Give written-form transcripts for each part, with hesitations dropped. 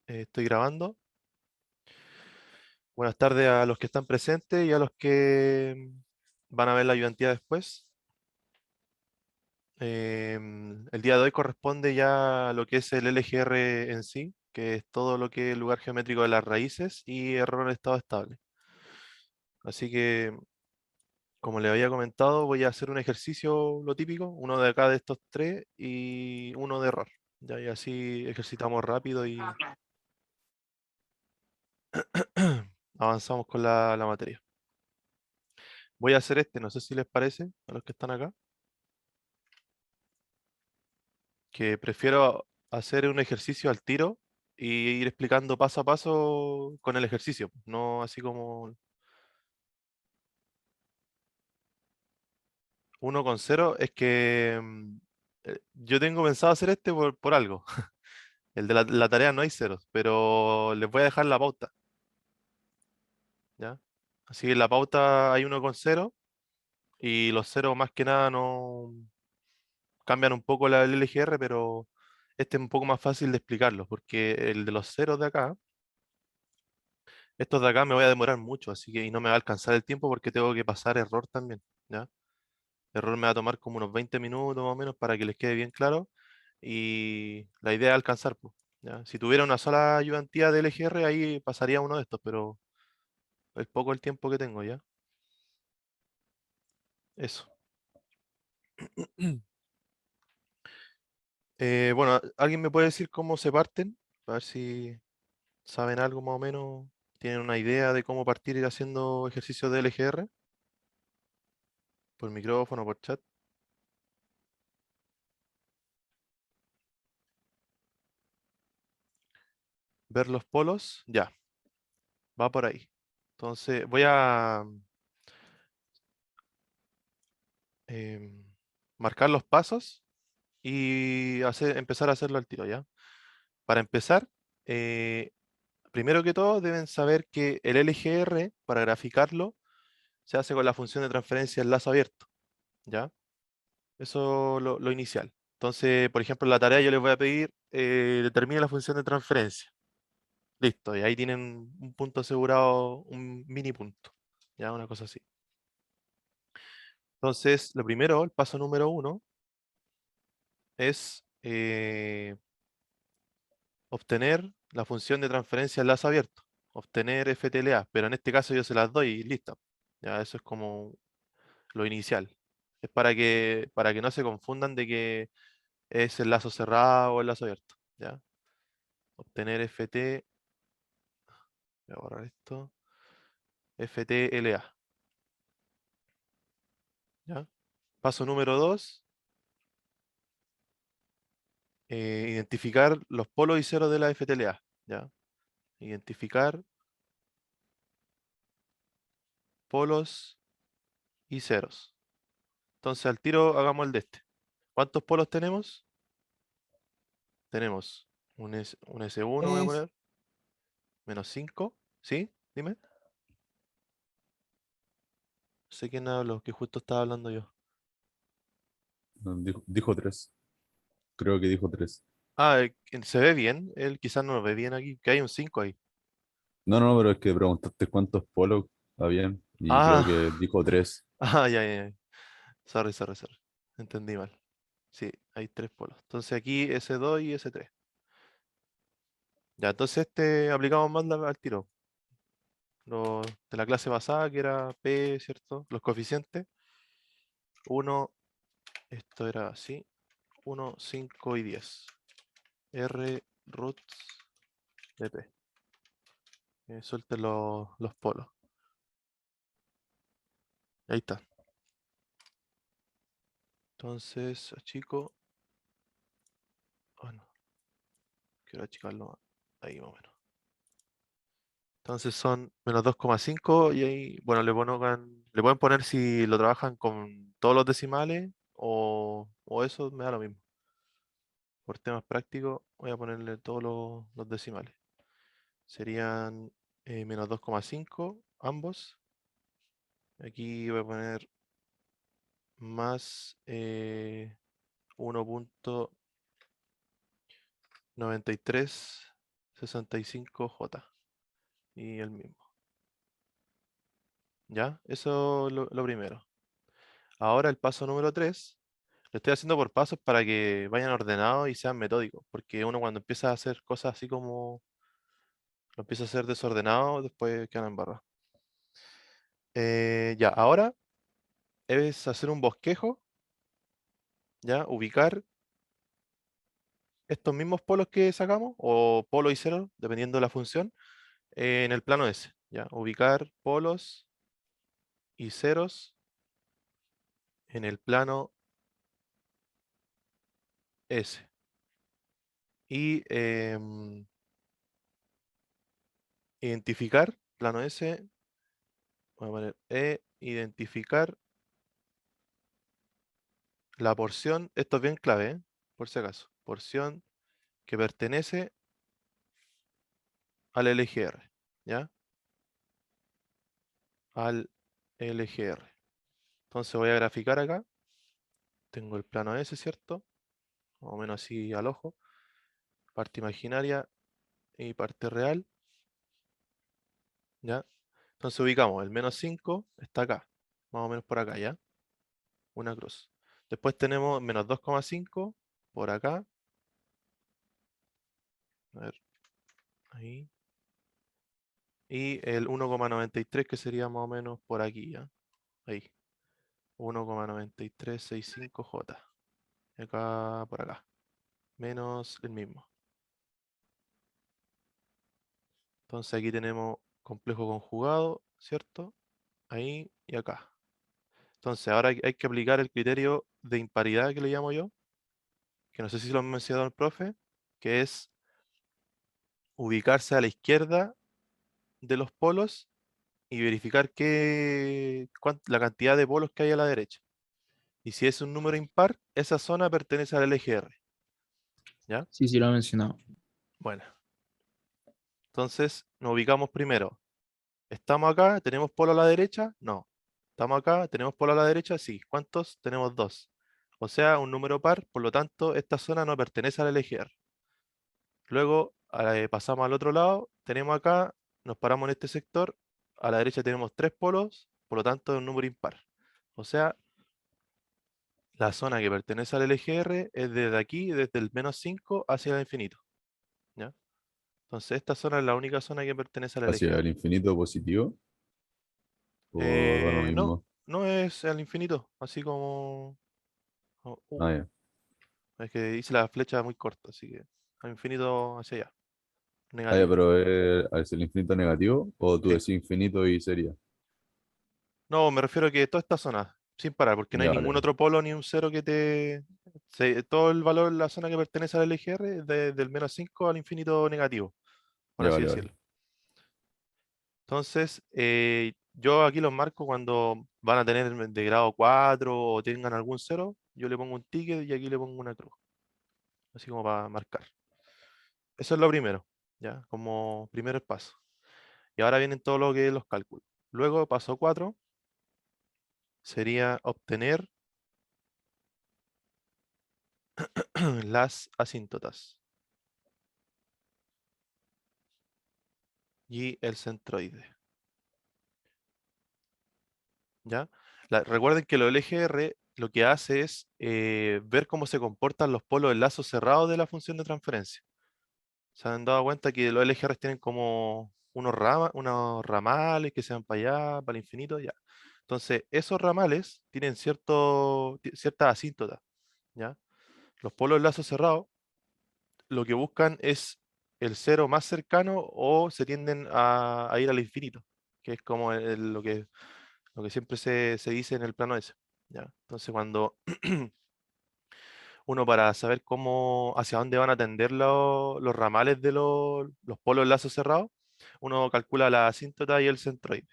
Estoy grabando. Buenas tardes a los que están presentes y a los que van a ver la ayudantía después. El día de hoy corresponde ya a lo que es el LGR en sí, que es todo lo que es el lugar geométrico de las raíces y error en estado estable. Así que, como les había comentado, voy a hacer un ejercicio, lo típico, uno de acá de estos tres y uno de error. Ya, y así ejercitamos rápido y avanzamos con la materia. Voy a hacer este, no sé si les parece a los que están acá, que prefiero hacer un ejercicio al tiro y ir explicando paso a paso con el ejercicio, no así como 1,0. Es que yo tengo pensado hacer este por algo. El de la tarea no hay ceros, pero les voy a dejar la pauta, ¿ya? Así que en la pauta hay 1,0 y los ceros más que nada no cambian un poco el LGR, pero este es un poco más fácil de explicarlo, porque el de los ceros de acá, estos de acá me voy a demorar mucho, así que y no me va a alcanzar el tiempo porque tengo que pasar error también, ¿ya? Error me va a tomar como unos 20 minutos más o menos para que les quede bien claro y la idea es alcanzar, pues, ¿ya? Si tuviera una sola ayudantía de LGR ahí pasaría uno de estos, pero es poco el tiempo que tengo, ¿ya? Eso. Bueno, ¿alguien me puede decir cómo se parten? A ver si saben algo más o menos, tienen una idea de cómo partir ir haciendo ejercicios de LGR por micrófono, por chat. Ver los polos, ya, va por ahí. Entonces voy a em, marcar los pasos y empezar a hacerlo al tiro, ¿ya? Para empezar, eh, primero que todo deben saber que el LGR, para graficarlo, se hace con la función de transferencia enlace abierto, ¿ya? Eso lo inicial. Entonces, por ejemplo, en la tarea yo les voy a pedir, determine la función de transferencia. Listo, y ahí tienen un punto asegurado, un mini punto, ¿ya? Una cosa así. Entonces, lo primero, el paso número uno, es obtener la función de transferencia enlace abierto, obtener FTLA, pero en este caso yo se las doy y listo. Ya, eso es como lo inicial. Es para que no se confundan de que es el lazo cerrado o el lazo abierto. ¿Ya? Obtener voy a borrar esto, FTLA. ¿Ya? Paso número 2, identificar los polos y ceros de la FTLA. ¿Ya? Identificar polos y ceros. Entonces al tiro hagamos el de este. ¿Cuántos polos tenemos? Tenemos un S1, voy a Es, poner, menos 5. ¿Sí? Dime. Sé quién habló, que justo estaba hablando yo. no, dijo tres. Creo que dijo tres. Ah, se ve bien. Él quizás no lo ve bien aquí, que hay un 5 ahí. No, no, pero es que preguntaste cuántos polos habían y creo Ah, que dijo tres. ya, ya, ya. Sorry, sorry, sorry. Entendí mal. Sí, hay tres polos. Entonces aquí S2 y S3. Ya, entonces este aplicamos más al tiro. Lo de la clase pasada, que era P, ¿cierto? Los coeficientes. Uno, esto era así. 1, 5 y 10. R roots de P. Suelten los polos. Ahí está. Entonces, achico. Bueno, quiero achicarlo ahí más o menos. Entonces son -2,5 y ahí, bueno, le pueden poner si lo trabajan con todos los decimales o eso me da lo mismo. Por temas prácticos voy a ponerle todos los decimales. Serían -2,5 ambos. Aquí voy a poner más 1,93 65J. Y el mismo. ¿Ya? Eso lo primero. Ahora el paso número 3. Lo estoy haciendo por pasos para que vayan ordenados y sean metódicos. Porque uno cuando empieza a hacer cosas así como lo empieza a hacer desordenado, después quedan en barra. Ya, ahora es hacer un bosquejo, ya, ubicar estos mismos polos que sacamos, o polo y cero, dependiendo de la función, en el plano S. Ya, ubicar polos y ceros en el plano S. Y identificar, plano S, voy a poner identificar la porción, esto es bien clave, por si acaso, porción que pertenece al LGR, ¿ya? Al LGR. Entonces voy a graficar acá, tengo el plano S, ¿cierto? Más o menos así al ojo, parte imaginaria y parte real, ¿ya? Entonces ubicamos, el -5 está acá, más o menos por acá, ¿ya? Una cruz. Después tenemos -2,5 por acá, a ver, ahí. Y el 1,93 que sería más o menos por aquí, ¿ya? Ahí, 1,9365J. Acá, por acá, menos el mismo. Entonces aquí tenemos complejo conjugado, ¿cierto? Ahí y acá. Entonces ahora hay que aplicar el criterio de imparidad que le llamo yo, que no sé si lo ha mencionado el profe, que es ubicarse a la izquierda de los polos y verificar la cantidad de polos que hay a la derecha. Y si es un número impar, esa zona pertenece al LGR. ¿Ya? Sí, sí, lo he mencionado. Bueno, entonces nos ubicamos primero. ¿Estamos acá? ¿Tenemos polo a la derecha? No. ¿Estamos acá? ¿Tenemos polo a la derecha? Sí. ¿Cuántos? Tenemos dos. O sea, un número par, por lo tanto, esta zona no pertenece al LGR. Luego pasamos al otro lado, tenemos acá, nos paramos en este sector, a la derecha tenemos tres polos, por lo tanto es un número impar. O sea, la zona que pertenece al LGR es desde aquí, desde el -5 hacia el infinito. ¿Ya? Entonces esta zona es la única zona que pertenece al ¿Hacia LGR. el infinito positivo? ¿O da lo No, mismo? no es al infinito, así como... Ah, ya. es que hice la flecha muy corta, así que al infinito hacia allá, Ah, ya, negativo. pero ¿es el infinito negativo? ¿O tú Sí. decís infinito y sería? No, me refiero a que toda esta zona, sin parar, porque no hay Ya, ningún vale. otro polo ni un cero que te... todo el valor, la zona que pertenece al LGR es del -5 al infinito negativo, por Ya, así vale, vale. decirlo. Entonces, yo aquí los marco cuando van a tener de grado 4 o tengan algún cero, yo le pongo un ticket y aquí le pongo una cruz, así como para marcar. Eso es lo primero, ¿ya? Como primer paso. Y ahora vienen todo lo que es los cálculos. Luego, paso 4 sería obtener las asíntotas y el centroide, ¿ya? Recuerden que lo LGR lo que hace es ver cómo se comportan los polos del lazo cerrado de la función de transferencia. ¿Se han dado cuenta que los LGR tienen como unos ramales que se van para allá, para el infinito? Ya. Entonces, esos ramales tienen ciertas asíntotas, ¿ya? Los polos del lazo cerrado lo que buscan es el cero más cercano o se tienden a ir al infinito, que es como lo que siempre se dice en el plano S. ¿Ya? Entonces, cuando uno para saber hacia dónde van a tender los ramales de los polos del lazo cerrado, uno calcula la asíntota y el centroide.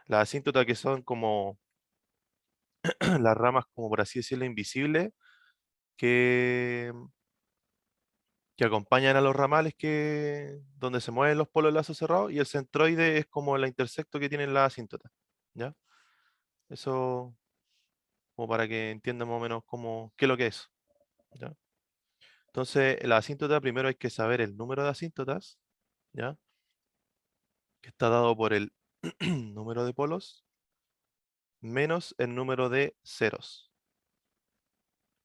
Las asíntotas que son como las ramas, como por así decirlo, invisibles, que, que acompañan a los ramales donde se mueven los polos del lazo cerrado, y el centroide es como el intersecto que tienen las asíntotas. ¿Ya? Eso como para que entiendan más o menos qué es lo que es. ¿Ya? Entonces, la asíntota, primero hay que saber el número de asíntotas, ¿ya? Que está dado por el número de polos menos el número de ceros.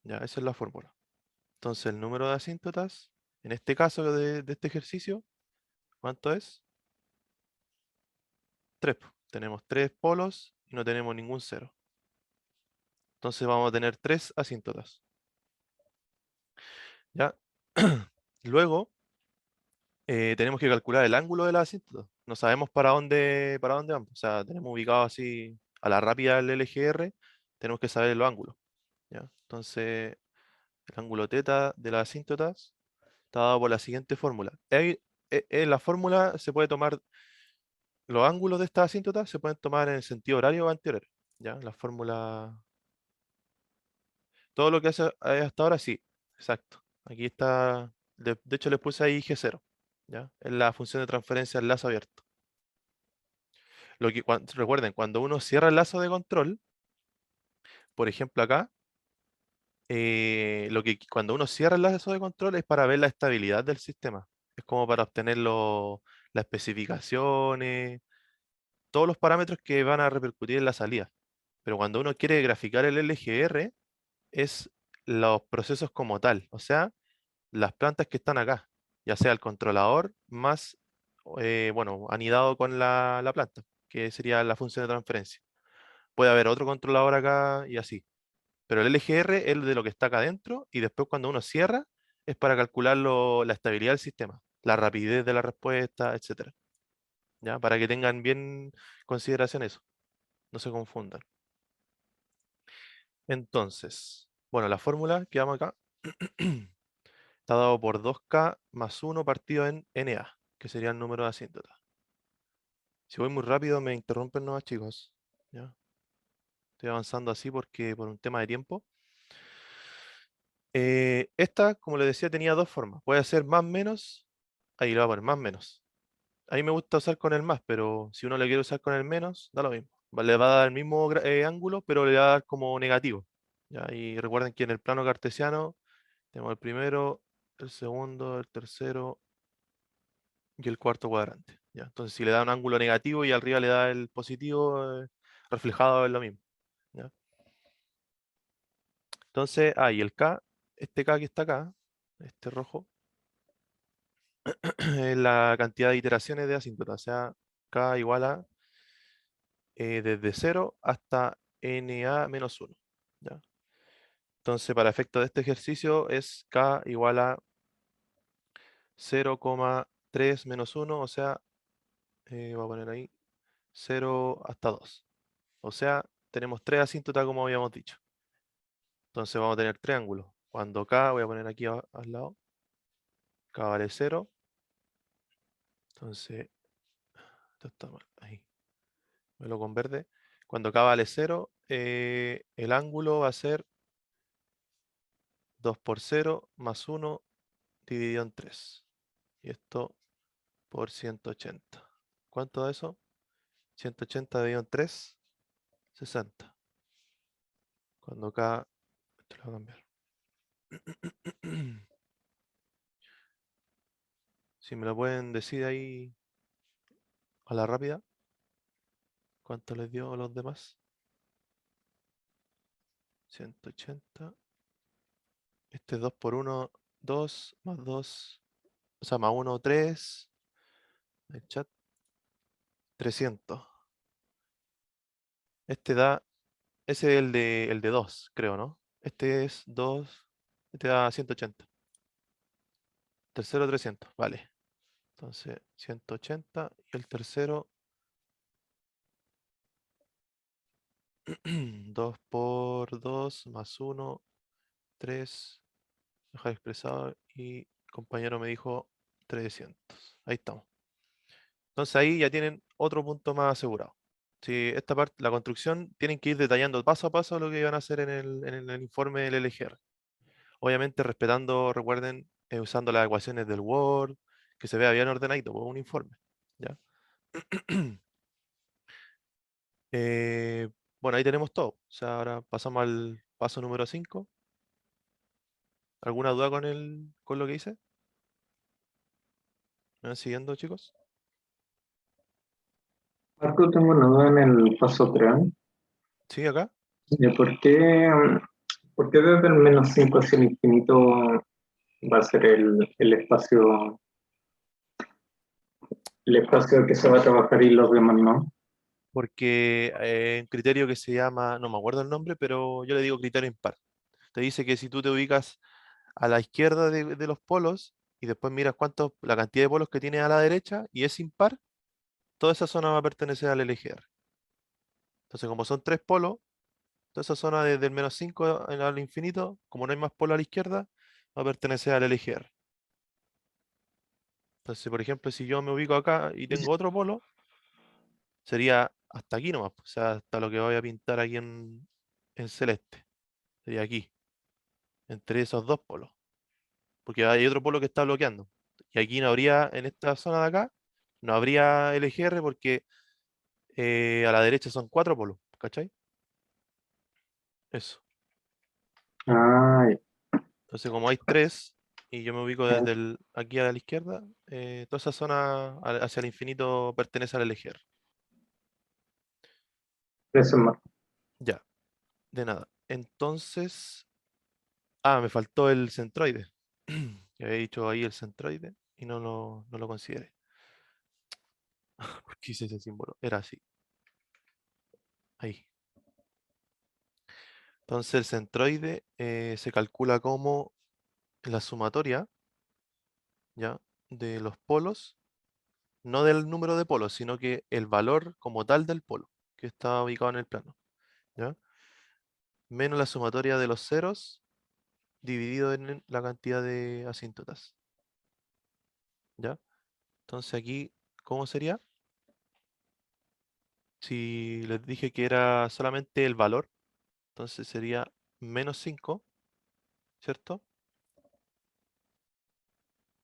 Ya, esa es la fórmula. Entonces el número de asíntotas, en este caso de este ejercicio, ¿cuánto es? 3. Tenemos 3 polos y no tenemos ningún cero. Entonces vamos a tener 3 asíntotas. ¿Ya? Luego tenemos que calcular el ángulo de la asíntota. No sabemos para dónde vamos. O sea, tenemos ubicado así a la rápida el LGR, tenemos que saber los ángulos. ¿Ya? Entonces, el ángulo teta de las asíntotas está dado por la siguiente fórmula. En la fórmula se puede tomar, los ángulos de estas asíntotas se pueden tomar en el sentido horario o antihorario. ¿Ya? La fórmula, todo lo que hace hasta ahora, sí, exacto. Aquí está, de hecho les puse ahí G0. ¿Ya? Es la función de transferencia al lazo abierto. Recuerden, cuando uno cierra el lazo de control, por ejemplo acá, cuando uno cierra el lazo de control es para ver la estabilidad del sistema. Es como para obtener las especificaciones, todos los parámetros que van a repercutir en la salida. Pero cuando uno quiere graficar el LGR, es los procesos como tal, o sea, las plantas que están acá, ya sea el controlador más, bueno, anidado con la planta, que sería la función de transferencia. Puede haber otro controlador acá y así. Pero el LGR es de lo que está acá adentro y después cuando uno cierra es para calcular la estabilidad del sistema, la rapidez de la respuesta, etcétera. ¿Ya? Para que tengan bien consideración eso, no se confundan. Entonces, bueno, la fórmula que vamos acá está dado por 2K más 1 partido en NA, que sería el número de asíntotas. Si voy muy rápido me interrumpen nuevos chicos. ¿Ya? Estoy avanzando así porque por un tema de tiempo. Esta, como les decía, tenía dos formas. Puede ser más menos, ahí le voy a poner más menos. A mí me gusta usar con el más, pero si uno le quiere usar con el menos, da lo mismo. Le va a dar el mismo ángulo, pero le va a dar como negativo. ¿Ya? Y recuerden que en el plano cartesiano tenemos el primero, el segundo, el tercero y el cuarto cuadrante. ¿Ya? Entonces, si le da un ángulo negativo y arriba le da el positivo, reflejado es lo mismo. ¿Ya? Entonces, y el K, este K que está acá, este rojo, es la cantidad de iteraciones de asíntota, o sea, K igual a desde 0 hasta NA menos 1. ¿Ya? Entonces, para efecto de este ejercicio es K igual a 0,3 menos 1, o sea, voy a poner ahí 0 hasta 2. O sea, tenemos tres asíntotas como habíamos dicho. Entonces vamos a tener triángulos. Cuando K, voy a poner aquí al lado, K vale 0. Entonces, esto está mal. Ahí, me lo con verde. Cuando K vale 0, el ángulo va a ser 2 por 0 más 1 dividido en 3. Y esto por 180. ¿Cuánto da eso? 180 dividido en 3, 60. Cuando K, esto lo voy a cambiar. Si me lo pueden decir ahí a la rápida, ¿cuánto les dio a los demás? 180. Este es 2 por 1, 2 más 2, o sea, más 1, 3. El chat, 300. Este da, ese es el de 2, creo, ¿no? Este es 2, este da 180. Tercero 300, vale. Entonces, 180 y el tercero 2 por 2 más 1, 3. Dejar expresado y el compañero me dijo 300. Ahí estamos. Entonces ahí ya tienen otro punto más asegurado. Si esta parte, la construcción, tienen que ir detallando paso a paso lo que van a hacer en el informe del LGR. Obviamente respetando, recuerden, usando las ecuaciones del Word, que se vea bien ordenadito, pues, un informe. ¿Ya? Eh, bueno, ahí tenemos todo. O sea, ahora pasamos al paso número 5. ¿Alguna duda con lo que hice? ¿Me van siguiendo, chicos? Marco, tengo una duda en el paso 3. Sí, acá. ¿Por qué desde el -5 hacia el infinito va a ser el espacio que se va a trabajar y los demás no? Porque un criterio que se llama, no me acuerdo el nombre, pero yo le digo criterio impar. Te dice que si tú te ubicas a la izquierda de los polos y después miras la cantidad de polos que tiene a la derecha y es impar, toda esa zona va a pertenecer al LGR. Entonces, como son tres polos, toda esa zona desde el -5 al infinito, como no hay más polos a la izquierda, va a pertenecer al LGR. Entonces, por ejemplo, si yo me ubico acá y tengo otro polo, sería hasta aquí nomás, o sea, hasta lo que voy a pintar aquí en celeste. Sería aquí, entre esos dos polos. Porque hay otro polo que está bloqueando. Y aquí no habría, en esta zona de acá, no habría LGR porque a la derecha son cuatro polos, ¿cachai? Eso. Ah, Entonces, como hay tres, y yo me ubico ya, desde aquí a la izquierda, toda esa zona hacia el infinito pertenece al LGR. eso, Marco. Ya, de nada. Entonces, me faltó el centroide. Ya había dicho ahí el centroide y no lo consideré. ¿Por qué hice ese símbolo? Era así, ahí. Entonces el centroide se calcula como la sumatoria, ¿ya? De los polos, no del número de polos, sino que el valor como tal del polo que está ubicado en el plano, ¿ya? Menos la sumatoria de los ceros dividido en la cantidad de asíntotas, ¿ya? Entonces aquí, ¿cómo sería? Si les dije que era solamente el valor, entonces sería -5, ¿cierto?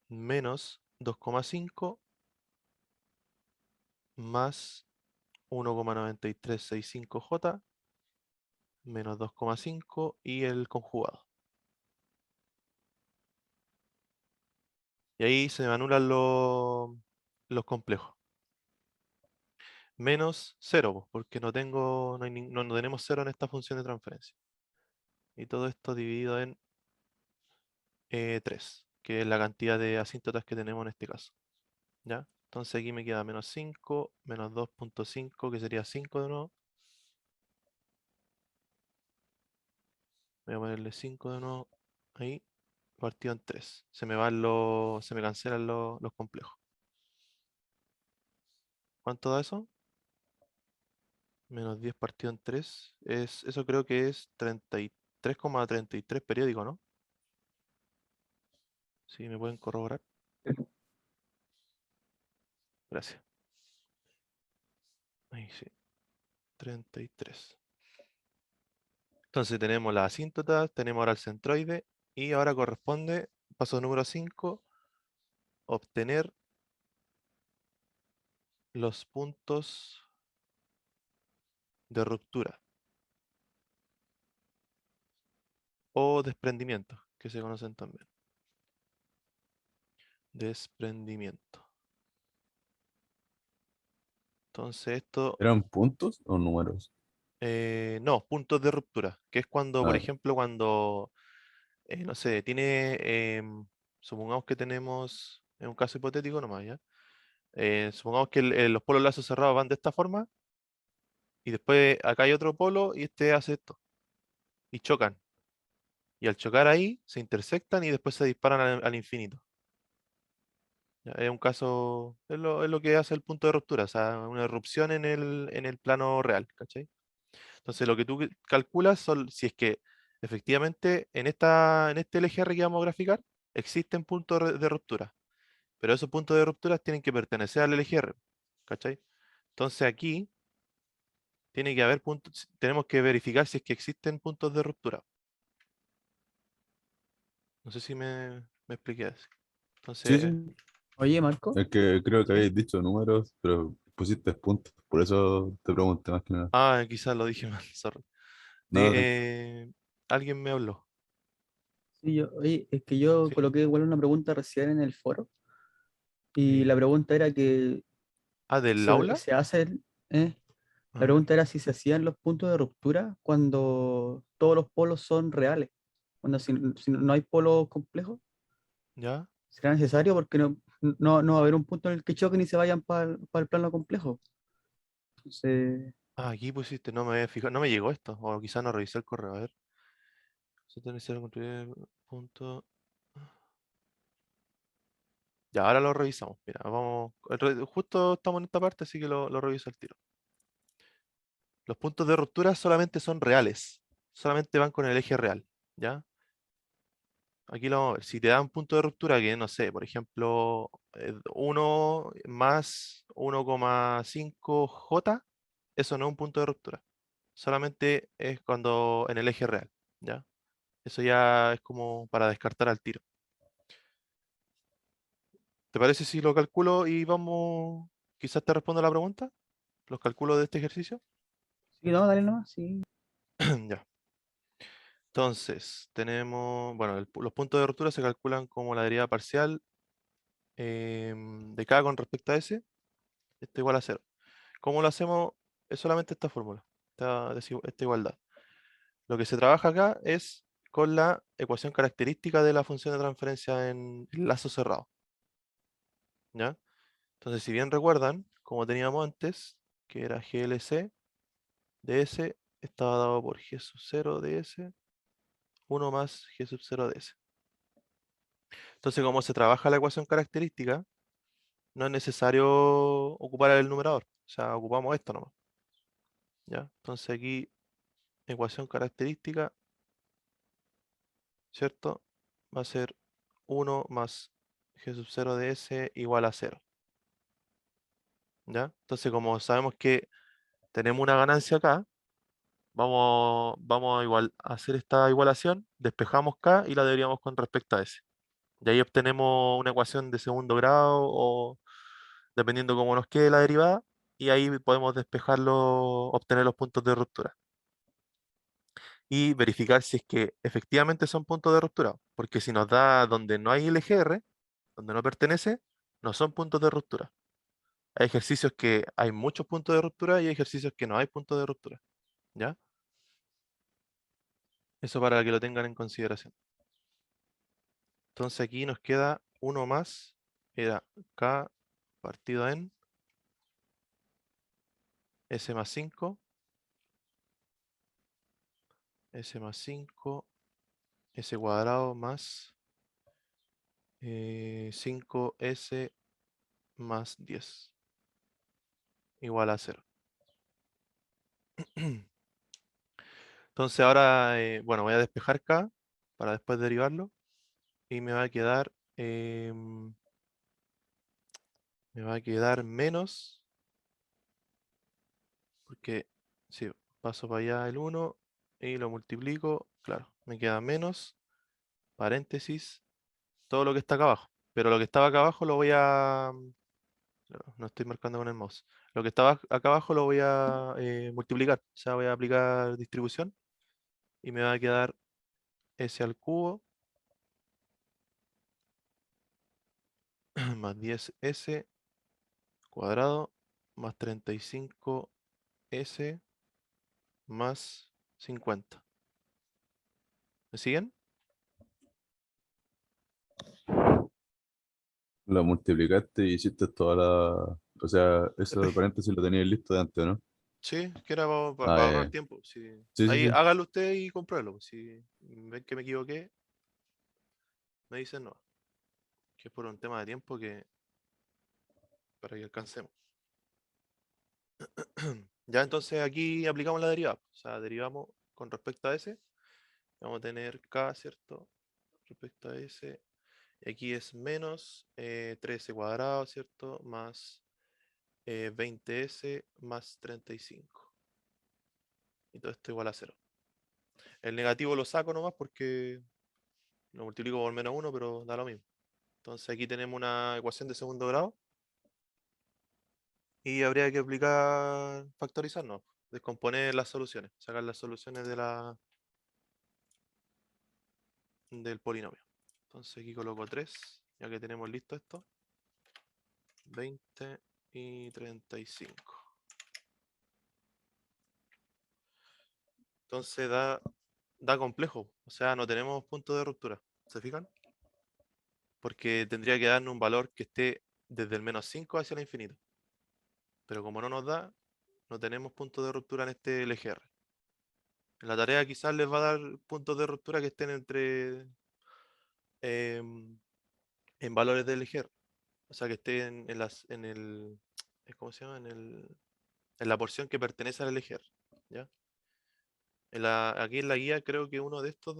Menos 2,5 más 1,9365J menos 2,5 y el conjugado. Y ahí se me anulan los complejos. Menos 0, po, porque no tenemos 0 en esta función de transferencia. Y todo esto dividido en 3, que es la cantidad de asíntotas que tenemos en este caso. ¿Ya? Entonces aquí me queda -5, menos 2,5, que sería 5 de nuevo. Voy a ponerle 5 de nuevo ahí, partido en 3. Se me cancelan los complejos. ¿Cuánto da eso? Menos 10 partido en 3. Eso creo que es 33,33 periódico, ¿no? Si me pueden corroborar. Gracias. Ahí sí. 33. Entonces tenemos las asíntotas, tenemos ahora el centroide y ahora corresponde, paso número 5, obtener los puntos de ruptura o desprendimiento, que se conocen también. Desprendimiento. Entonces esto, ¿Eran puntos o números? no, puntos de ruptura, que es cuando, por Ah, ejemplo, cuando, no sé, supongamos que tenemos, en un caso hipotético nomás, ¿ya? Supongamos que los polos lazos cerrados van de esta forma y después acá hay otro polo y este hace esto y chocan. Y al chocar ahí se intersectan y después se disparan al infinito. ¿Ya? Es un caso, es lo que hace el punto de ruptura, o sea, una erupción en el plano real, ¿cachai? Entonces lo que tú calculas son si es que efectivamente en este LGR que vamos a graficar existen puntos de ruptura, pero esos puntos de ruptura tienen que pertenecer al LGR, ¿cachai? Entonces aquí tiene que haber puntos, tenemos que verificar si es que existen puntos de ruptura. No sé si me expliqué así. sí, Entonces, sí. Oye, Marco. Es que creo que ¿sí? habéis dicho números, pero pusiste puntos. Por eso te pregunté más que nada. Quizás lo dije mal, sorry. No, Alguien me habló. Sí, oye, es que yo ¿Sí? coloqué igual una pregunta recién en el foro Y la Eh, pregunta era que ¿Del aula? se hace, ¿eh? La Ah, pregunta era si se hacían los puntos de ruptura cuando todos los polos son reales. Cuando si no hay polos complejos, ¿ya? será necesario porque no va a haber un punto en el que choquen y se vayan para el plano complejo. Entonces, Aquí pusiste, no me había fijado, no me llegó esto, o quizás no revisé el correo, a ver. Se tiene que ser construir punto. Ya, ahora lo revisamos. Mira, vamos. Justo estamos en esta parte, así que lo reviso al tiro. Los puntos de ruptura solamente son reales. Solamente van con el eje real. ¿Ya? Aquí lo vamos a ver. Si te da un punto de ruptura que, no sé, por ejemplo, 1 más 1,5J, eso no es un punto de ruptura. Solamente es cuando en el eje real. ¿Ya? Eso ya es como para descartar al tiro. ¿Te parece si lo calculo y vamos? Quizás te respondo la pregunta. Los cálculos de este ejercicio. sí, no, dale nomás, sí. Ya. Entonces, tenemos, bueno, los puntos de ruptura se calculan como la derivada parcial de K con respecto a S. Esto igual a cero. ¿Cómo lo hacemos? Es solamente esta fórmula, esta igualdad. Lo que se trabaja acá es con la ecuación característica de la función de transferencia en lazo cerrado. ¿Ya? Entonces, si bien recuerdan, como teníamos antes, que era GLC de S estaba dado por G sub 0 de S, 1 más G sub 0 de S. Entonces, como se trabaja la ecuación característica, no es necesario ocupar el numerador. O sea, ocupamos esto nomás. ¿Ya? Entonces aquí, ecuación característica, ¿cierto? Va a ser 1 más G sub 0 de S igual a 0. ¿Ya? Entonces, como sabemos que tenemos una ganancia acá, vamos a hacer esta igualación, despejamos K y la derivamos con respecto a S. Y ahí obtenemos una ecuación de segundo grado o dependiendo cómo nos quede la derivada, y ahí podemos despejarlo, obtener los puntos de ruptura. Y verificar si es que efectivamente son puntos de ruptura, porque si nos da donde no hay el eje R, donde no pertenece, no son puntos de ruptura. Hay ejercicios que hay muchos puntos de ruptura y hay ejercicios que no hay puntos de ruptura. ¿Ya? Eso para que lo tengan en consideración. Entonces aquí nos queda uno más, era K partido en S más 5, S más 5, S cuadrado más 5S más 10 igual a 0. Entonces ahora, bueno, voy a despejar K para después derivarlo y me va a quedar menos, porque si paso para allá el 1 y lo multiplico, claro, me queda menos, paréntesis, todo lo que está acá abajo. Pero lo que estaba acá abajo lo voy a... no estoy marcando con el mouse. Lo que estaba acá abajo lo voy a multiplicar. O sea, voy a aplicar distribución y me va a quedar S al cubo más 10S cuadrado más 35S más 50. ¿Me siguen? Lo multiplicaste y hiciste toda la. O sea, eso de Despeje. paréntesis lo tenías listo de antes, ¿no? Sí, que era Ah, para ahorrar tiempo. Sí. sí, sí, Ahí sí. hágalo usted y compruébelo. Si ven que me equivoqué, me dicen no. Que es por un tema de tiempo que para que alcancemos. Ya entonces aquí aplicamos la derivada. O sea, derivamos con respecto a S. Vamos a tener K, ¿cierto? Respecto a S. Y aquí es menos 13 cuadrado, ¿cierto? Más 20S más 35. Y todo esto igual a 0. El negativo lo saco nomás porque lo multiplico por menos 1, pero da lo mismo. Entonces aquí tenemos una ecuación de segundo grado. Y habría que aplicar, factorizar, no, descomponer las soluciones, sacar las soluciones del polinomio. Entonces aquí coloco 3, ya que tenemos listo esto. 20 y 35. Entonces da complejo. O sea, no tenemos punto de ruptura. ¿Se fijan? Porque tendría que darnos un valor que esté desde el -5 hacia el infinito. Pero como no nos da, no tenemos punto de ruptura en este LGR. En la tarea quizás les va a dar puntos de ruptura que estén em, en valores de LGR. O sea, que estén en el, ¿cómo se llama? En la porción que pertenece al LGR. ¿Ya? Aquí en la guía creo que uno de estos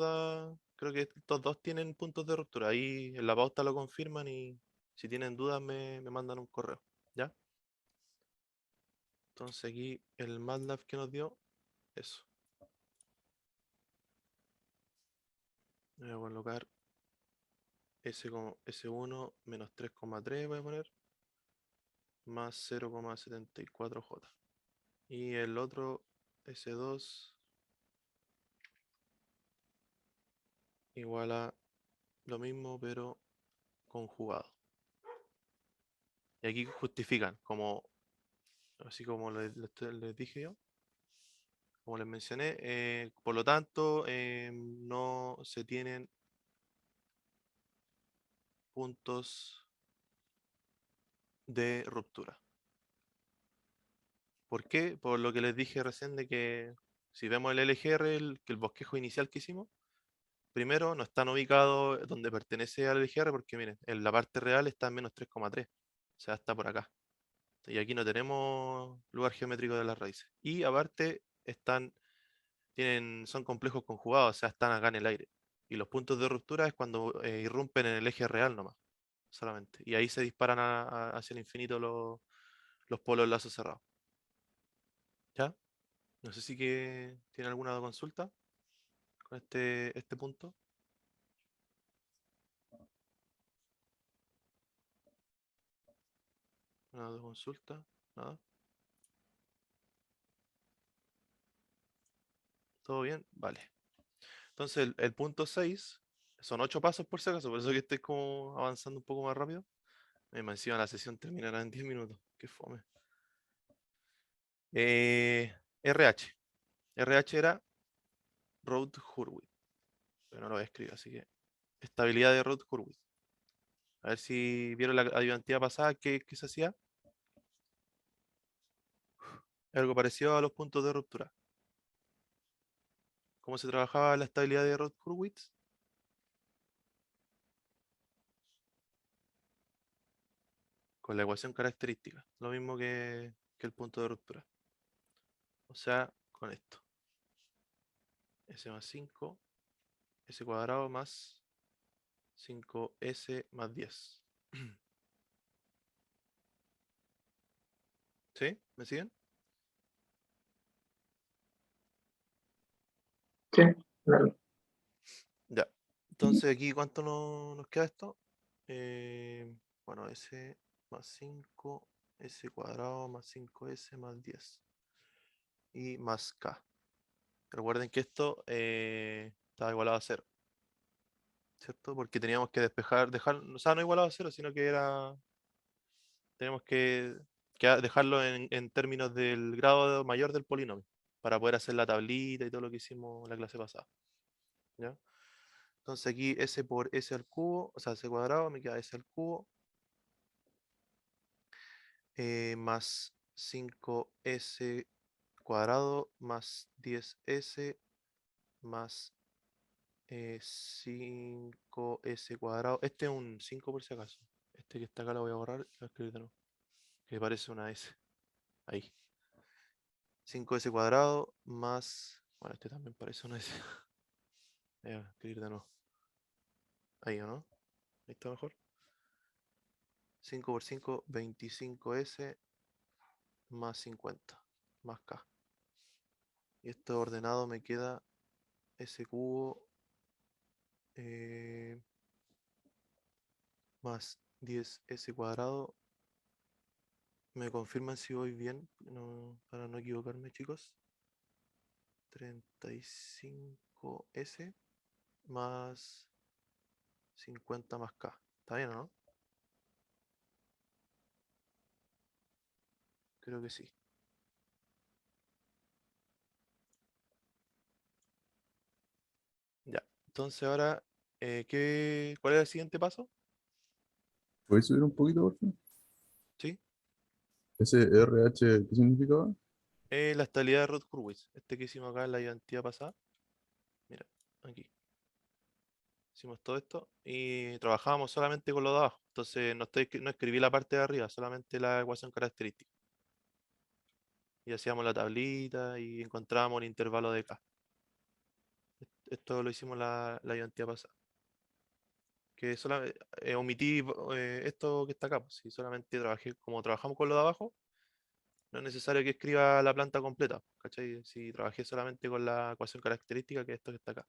creo que estos dos tienen puntos de ruptura. Ahí en la pauta lo confirman y si tienen dudas me mandan un correo. ¿Ya? Entonces aquí el MATLAB que nos dio, eso. Voy a colocar S1 menos 3,3 voy a poner, más 0,74J. Y el otro S2 igual a lo mismo, pero conjugado. Y aquí justifican, así como les dije yo, como les mencioné, por lo tanto, no se tienen puntos de ruptura. ¿Por qué? Por lo que les dije recién de que si vemos el LGR, que el bosquejo inicial que hicimos, primero no están ubicados donde pertenece al LGR porque miren, en la parte real está en -3,3, o sea, está por acá. Y aquí no tenemos lugar geométrico de las raíces. Y aparte son complejos conjugados, o sea, están acá en el aire. Y los puntos de ruptura es cuando irrumpen en el eje real nomás, solamente. Y ahí se disparan hacia el infinito los polos lazos cerrados. ¿Ya? No sé si tiene alguna consulta con este punto. Una consulta, nada. ¿Todo bien? Vale. Entonces el punto 6 son 8 pasos por si acaso, por eso que estoy como avanzando un poco más rápido. Me encima la sesión terminará en 10 minutos. Qué fome. RH. RH era Routh-Hurwitz. Pero no lo voy a escribir, así que estabilidad de Routh-Hurwitz. A ver si vieron la ayudantía pasada que se hacía. Algo parecido a los puntos de ruptura. ¿Cómo se trabajaba la estabilidad de Routh-Hurwitz? Con la ecuación característica. Lo mismo que el punto de ruptura. O sea, con esto. S más 5, S cuadrado más 5S más 10. ¿Sí? ¿Me siguen? Sí, claro. Ya. Entonces aquí, ¿cuánto nos queda esto? Bueno, S más 5, S cuadrado más 5S más 10. Y más K. Recuerden que esto estaba igualado a 0. ¿Cierto? Porque teníamos que dejar, o sea, no igualado a 0, sino que tenemos que dejarlo en términos del grado mayor del polinomio, para poder hacer la tablita y todo lo que hicimos la clase pasada. ¿Ya? Entonces aquí S por S al cubo, o sea, S cuadrado, me queda S al cubo, más 5S cuadrado, más 10S, más 5S cuadrado. Este es un 5 por si acaso. Este que está acá lo voy a borrar y lo voy a escribir de nuevo, que parece una S. Ahí. 5S cuadrado más... Bueno, este también parece una S. Voy a escribir de nuevo. Ahí, ¿o no? Ahí está mejor. 5 por 5, 25S más 50, más K. Y esto ordenado me queda S cubo más 10S cuadrado. ¿Me confirman si voy bien? Para no equivocarme, chicos. 35S más 50 más K. ¿Está bien o no? Creo que sí. Ya. Entonces ahora, ¿cuál es el siguiente paso? ¿Puedes subir un poquito, por favor? ¿Sí? ¿Ese RH qué significaba? La estabilidad de Rutherford-Hurwitz. Este que hicimos acá en la identidad pasada. Mira, aquí. Hicimos todo esto y trabajábamos solamente con lo de abajo. Entonces no escribí la parte de arriba, solamente la ecuación característica. Y hacíamos la tablita y encontrábamos el intervalo de K. Esto lo hicimos la identidad pasada. Que solamente omití esto que está acá. Pues, si solamente trabajé, como trabajamos con lo de abajo, no es necesario que escriba la planta completa. ¿Cachai? Si trabajé solamente con la ecuación característica, que es esto que está acá.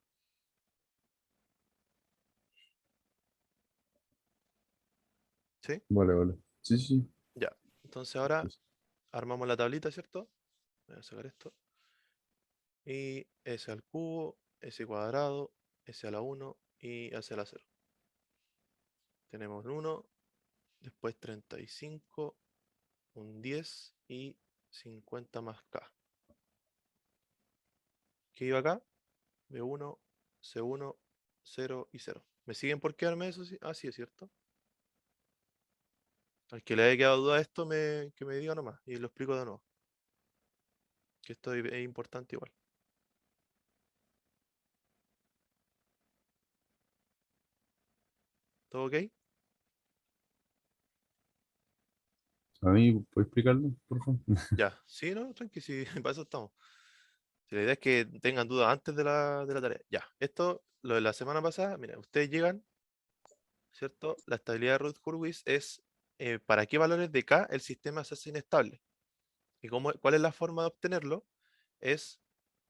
¿Sí? Vale, vale. Sí, sí. Ya. Entonces ahora Sí. armamos la tablita, ¿cierto? Voy a sacar esto. Y s al cubo, s cuadrado, s a la 1 y s a la 0. Tenemos un 1, después 35, un 10 y 50 más k. ¿Qué iba acá? B1, C1, 0 y 0. ¿Me siguen por quedarme eso? Ah, sí, es cierto. Al que le haya quedado duda de esto, que me diga nomás y lo explico de nuevo. Que esto es importante igual. ¿Todo ok? A mí, ¿puedes explicarlo, por favor? Ya. Sí, no, tranqui, sí, para eso estamos. Si la idea es que tengan dudas antes de la tarea. Ya, esto, lo de la semana pasada, mira, ustedes llegan, ¿cierto? La estabilidad de Rutherford-Hurwitz es para qué valores de K el sistema se hace inestable. ¿Y cuál es la forma de obtenerlo? Es,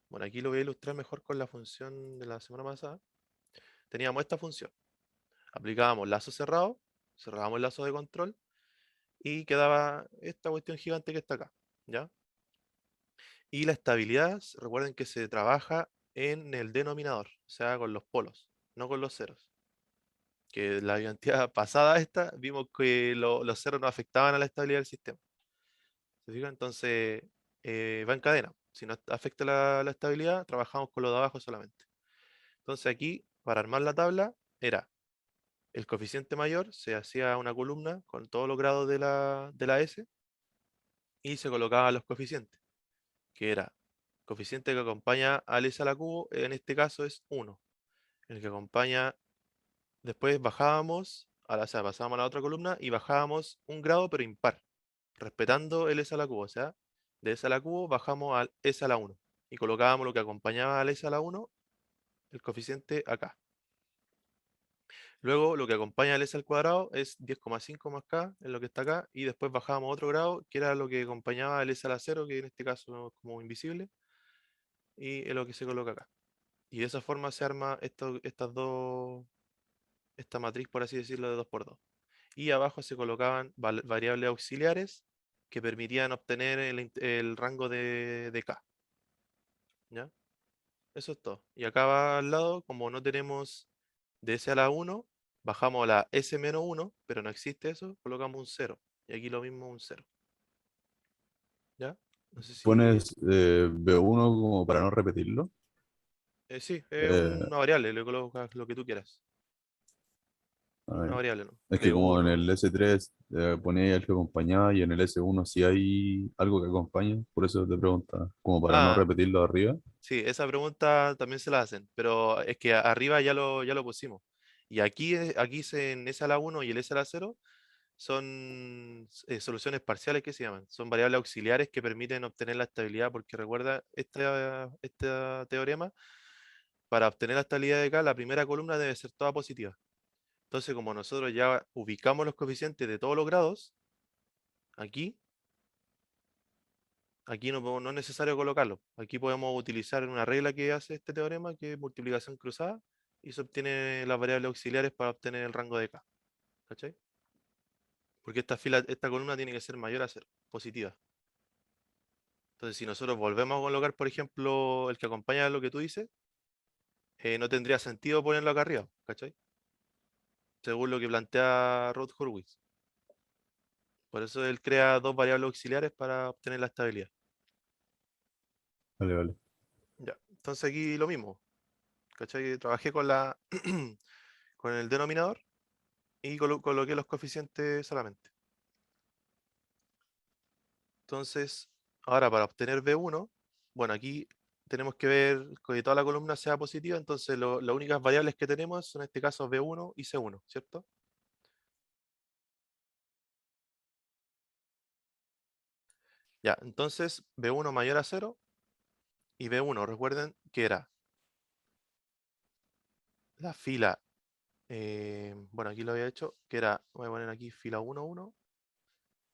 bueno, aquí lo voy a ilustrar mejor con la función de la semana pasada. Teníamos esta función. Aplicábamos lazo cerrado, cerrábamos el lazo de control y quedaba esta cuestión gigante que está acá, ¿ya? Y la estabilidad, recuerden que se trabaja en el denominador, o sea, con los polos, no con los ceros. Que la identidad pasada esta, vimos que los ceros no afectaban a la estabilidad del sistema. ¿Se fijan? Entonces, va en cadena. Si no afecta la estabilidad, trabajamos con lo de abajo solamente. Entonces aquí, para armar la tabla, era el coeficiente mayor, se hacía una columna con todos los grados de la S y se colocaban los coeficientes, que era coeficiente que acompaña al S a la cubo, en este caso es 1. El que acompaña, después bajábamos, o sea, pasábamos a la otra columna y bajábamos un grado pero impar, respetando el S a la cubo, o sea, de S a la cubo bajamos al S a la 1 y colocábamos lo que acompañaba al S a la 1, el coeficiente acá. Luego lo que acompaña al S al cuadrado es 10,5 más K, en lo que está acá, y después bajábamos otro grado, que era lo que acompañaba al S a la 0, que en este caso es como invisible, y es lo que se coloca acá. Y de esa forma se arma esta matriz, por así decirlo, de 2 por 2. Y abajo se colocaban variables auxiliares que permitían obtener el rango de K. ¿Ya? Eso es todo. Y acá va al lado, como no tenemos de S a la 1, bajamos a la S menos 1, pero no existe eso, colocamos un 0. Y aquí lo mismo un 0. ¿Ya? No sé si... Pones B1 como para no repetirlo. sí, es Eh, una variable, le colocas lo que tú quieras. a Una ver, variable, ¿no? es que como en B1. el S3 ponía ahí el que acompañaba y en el S1 sí hay algo que acompaña, por eso te preguntaba, como para no Ah, repetirlo arriba. sí, esa pregunta también se la hacen, pero es que arriba ya lo pusimos. Y aquí en S a la 1 y el S a la 0 son soluciones parciales que se llaman. Son variables auxiliares que permiten obtener la estabilidad, porque recuerda este teorema, para obtener la estabilidad de K, la primera columna debe ser toda positiva. Entonces, como nosotros ya ubicamos los coeficientes de todos los grados, aquí, aquí no es necesario colocarlo. Aquí podemos utilizar una regla que hace este teorema, que es multiplicación cruzada, y se obtiene las variables auxiliares para obtener el rango de K. ¿Cachai? Porque esta columna tiene que ser mayor a 0, positiva. Entonces, si nosotros volvemos a colocar, por ejemplo, el que acompaña a lo que tú dices, no tendría sentido ponerlo acá arriba, ¿cachai? Según lo que plantea Rod Horowitz. Por eso él crea dos variables auxiliares para obtener la estabilidad. Vale, vale. Ya. Entonces aquí lo mismo. ¿Cachai? Trabajé con la con el denominador y coloqué los coeficientes solamente. Entonces, ahora para obtener B1, bueno, aquí tenemos que ver que toda la columna sea positiva, entonces las únicas variables que tenemos son en este caso B1 y C1, ¿cierto? Ya, entonces B1 mayor a 0 y B1, recuerden que era la fila, bueno, aquí lo había hecho, que era, voy a poner aquí fila 1, 1,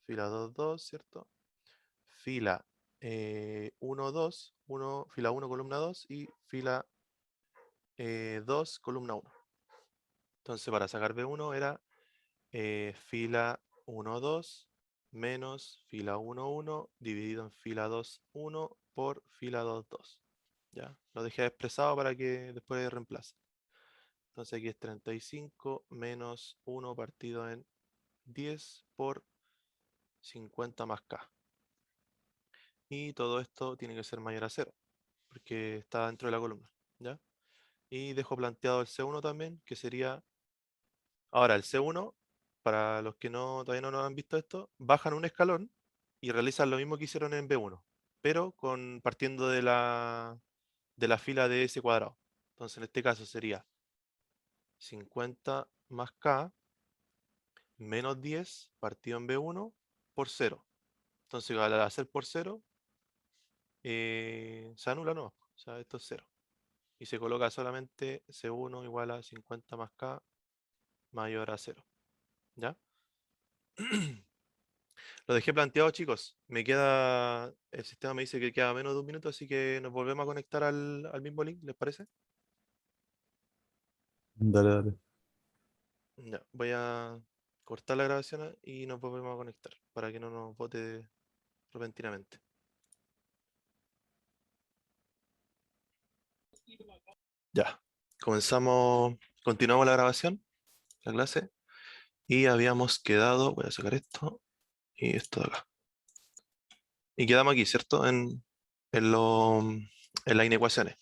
fila 2, 2, ¿cierto? Fila 1, 2, 1, fila 1, columna 2 y fila 2, columna 1. Entonces para sacar B1 era fila 1, 2 menos fila 1, 1 dividido en fila 2, 1 por fila 2, 2. ¿Ya? Lo dejé expresado para que después reemplace. Entonces aquí es 35 menos 1 partido en 10 por 50 más K. Y todo esto tiene que ser mayor a 0, porque está dentro de la columna. ¿Ya? Y dejo planteado el C1 también, que sería... Ahora, el C1, para los que todavía no nos han visto esto, bajan un escalón y realizan lo mismo que hicieron en B1, pero partiendo de la fila de ese cuadrado. Entonces, en este caso sería 50 más K menos 10 partido en B1 por 0. Entonces, al hacer por 0, se anula, no, o sea, esto es 0. Y se coloca solamente C1 igual a 50 más K mayor a 0. ¿Ya? Lo dejé planteado, chicos. El sistema me dice que queda menos de un minuto, así que nos volvemos a conectar al mismo link, ¿les parece? Dale, dale. Ya, voy a cortar la grabación y nos volvemos a conectar para que no nos bote repentinamente. Ya, continuamos la grabación, la clase, y habíamos quedado, voy a sacar esto y esto de acá. Y quedamos aquí, ¿cierto? En las inecuaciones.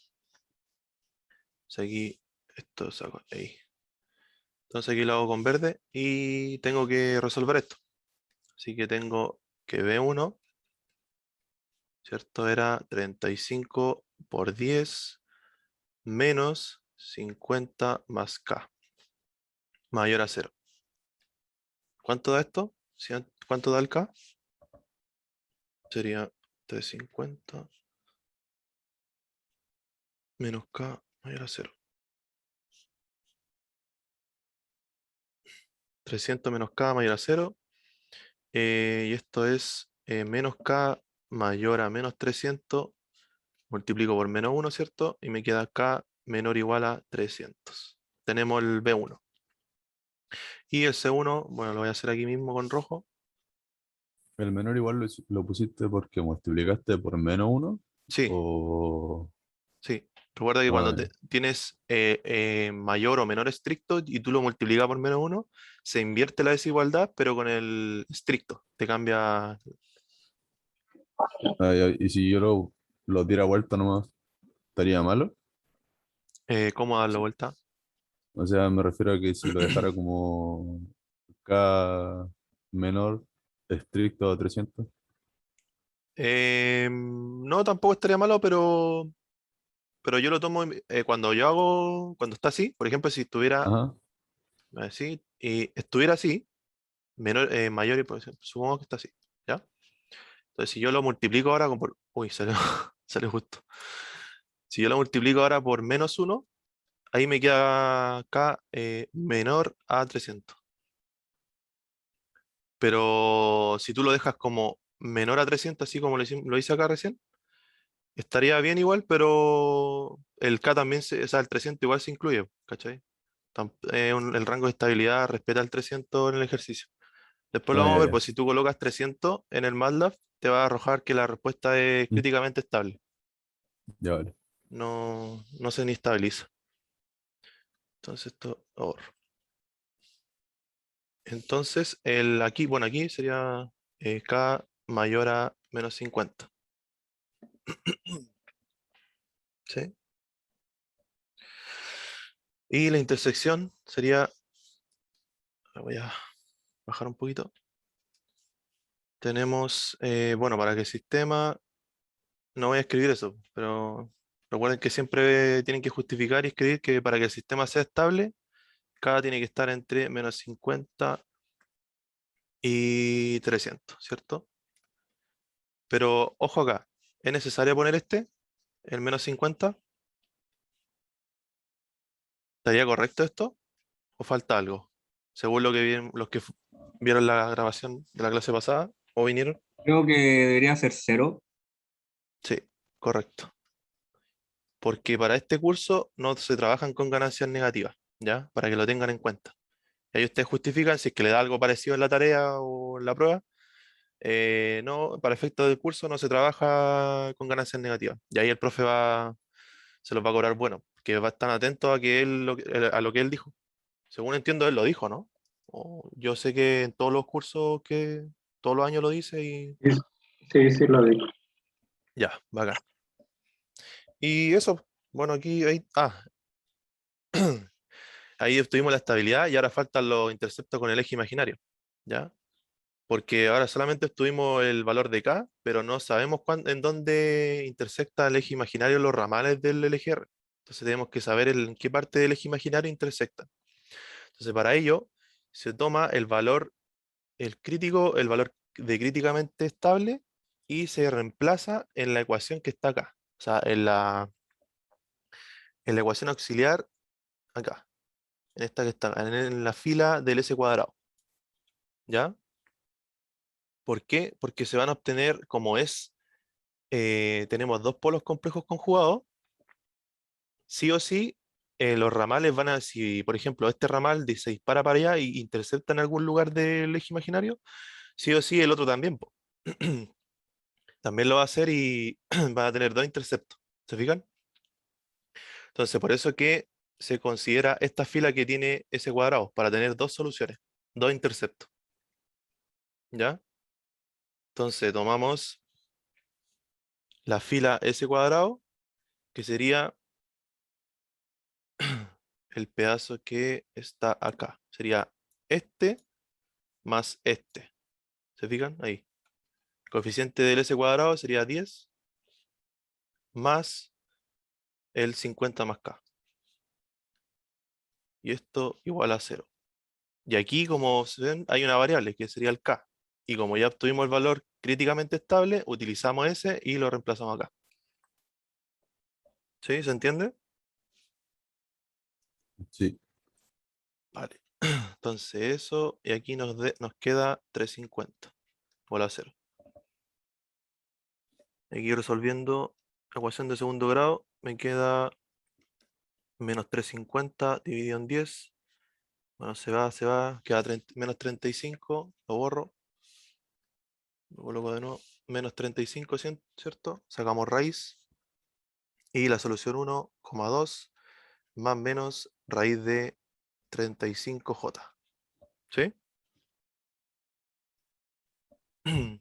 O sea, aquí, esto saco ahí. Entonces aquí lo hago con verde y tengo que resolver esto. Así que tengo que B1, ¿cierto? Era 35 por 10 menos 50 más K, mayor a 0. ¿Cuánto da esto? ¿Cuánto da el K? Sería 350 menos K mayor a 0. 300 menos K mayor a 0. Y esto es menos K mayor a menos 300. Multiplico por menos 1, ¿cierto? Y me queda K menor o igual a 300. Tenemos el B1. Y el C1, bueno, lo voy a hacer aquí mismo con rojo. El menor igual lo pusiste porque multiplicaste por menos uno Sí, o... sí. Recuerda que cuando Ah, ya. tienes mayor o menor estricto y tú lo multiplicas por menos 1, se invierte la desigualdad, pero con el estricto. Te cambia. Ah, ya. Y si yo lo diera vuelta nomás, ¿estaría malo? ¿Cómo dar la Sí. vuelta? O sea, me refiero a que si lo dejara como K menor estricto a 300. No, tampoco estaría malo, pero yo lo tomo cuando está así, por ejemplo, si estuviera Ajá. así y estuviera así, mayor y pues, supongo que está así, ¿ya? Entonces, si yo lo multiplico ahora uy, salió, salió justo. Si yo lo multiplico ahora por menos 1, ahí me queda K menor a 300. Pero si tú lo dejas como menor a 300, así como lo hice acá recién, estaría bien igual, pero el K también, o sea, el 300 igual se incluye, ¿cachai? El rango de estabilidad respeta el 300 en el ejercicio. Después lo Ah, vamos a ya, ver, ya. pues si tú colocas 300 en el MATLAB, te va a arrojar que la respuesta es Mm, críticamente estable. ya vale. No se ni estabiliza. Entonces esto ahorro. Entonces, aquí, bueno, aquí sería K mayor a menos 50. ¿Sí? Y la intersección sería, voy a bajar un poquito. Tenemos, bueno, para que el sistema, no voy a escribir eso, pero recuerden que siempre tienen que justificar y escribir que para que el sistema sea estable, K tiene que estar entre menos 50 y 300, ¿cierto? Pero ojo acá, ¿es necesario poner el menos 50? ¿Estaría correcto esto? ¿O falta algo? Según lo que los que vieron la grabación de la clase pasada o vinieron. Creo que debería ser 0. Sí, correcto. Porque para este curso no se trabajan con ganancias negativas, ¿ya? Para que lo tengan en cuenta. Y ahí ustedes justifican si es que le da algo parecido en la tarea o en la prueba. No, para efectos del curso no se trabaja con ganancias negativas. Y ahí el profe se los va a cobrar bueno, que va a estar atento a que a lo que él dijo. Según entiendo, él lo dijo, ¿no? Yo sé que en todos los cursos todos los años lo dice y Sí, sí, sí lo digo. ya, bacán. Y eso, bueno, ahí obtuvimos la estabilidad y ahora faltan los interceptos con el eje imaginario, ¿ya? Porque ahora solamente obtuvimos el valor de K, pero no sabemos en dónde intersecta el eje imaginario los ramales del LGR. Entonces tenemos que saber en qué parte del eje imaginario intersecta. Entonces para ello se toma el crítico, el valor de críticamente estable y se reemplaza en la ecuación que está acá. O sea, en la ecuación auxiliar acá, en esta que está, en la fila del S cuadrado. ¿Ya? ¿Por qué? Porque se van a obtener, tenemos dos polos complejos conjugados, sí o sí, los ramales si por ejemplo este ramal se dispara para allá y intercepta en algún lugar del eje imaginario, sí o sí el otro también, po. También lo va a hacer y van a tener dos interceptos. ¿Se fijan? Entonces, por eso que se considera esta fila que tiene ese cuadrado, para tener dos soluciones, dos interceptos. ¿Ya? Entonces, tomamos la fila S cuadrado, que sería el pedazo que está acá. Sería este más este. ¿Se fijan? Ahí. El coeficiente del S cuadrado sería 10 más el 50 más K. Y esto igual a 0. Y aquí, como se ven, hay una variable que sería el K. Y como ya obtuvimos el valor críticamente estable, utilizamos ese y lo reemplazamos acá. ¿Sí? ¿Se entiende? Sí. Vale. Entonces eso, y aquí nos queda 350, igual a 0. Aquí resolviendo ecuación de segundo grado, me queda menos 350 dividido en 10. Bueno, se va, queda menos 35, lo borro, lo coloco de nuevo, menos 35, ¿cierto? Sacamos raíz y la solución 1,2 más menos raíz de 35j. ¿Sí?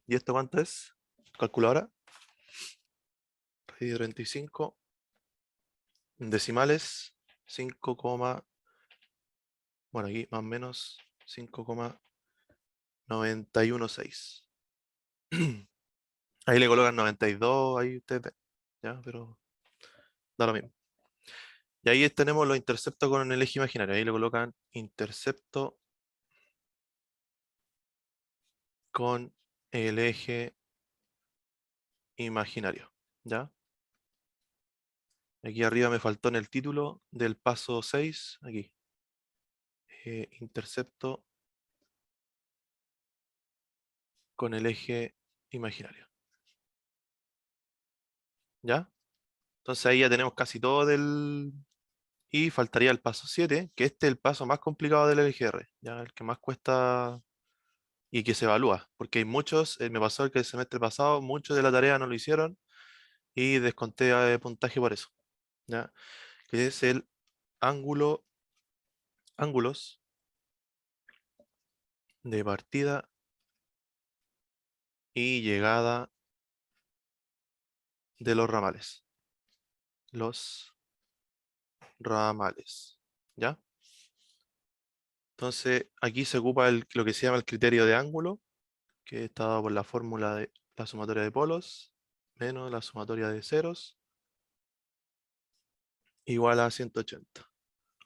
¿Y esto cuánto es? Calculadora. Raíz de 35 en decimales 5, bueno, aquí más o menos 5,916. Ahí le colocan 92, ahí ustedes ven, ¿ya? Pero da lo mismo. Y ahí tenemos los interceptos con el eje imaginario. Ahí le colocan intercepto con el eje imaginario, ¿ya? Aquí arriba me faltó en el título del paso 6, aquí. Intercepto con el eje imaginario, ¿ya? Entonces ahí ya tenemos casi todo Y faltaría el paso 7, que este es el paso más complicado del LGR, ¿ya? El que más cuesta y que se evalúa, porque hay muchos, me pasó que el semestre pasado, muchos de la tarea no lo hicieron y desconté puntaje por eso, ¿ya? Que es el ángulos de partida y llegada de los ramales. Los ramales. ¿Ya? Entonces, aquí se ocupa lo que se llama el criterio de ángulo, que está dado por la fórmula de la sumatoria de polos menos la sumatoria de ceros igual a 180.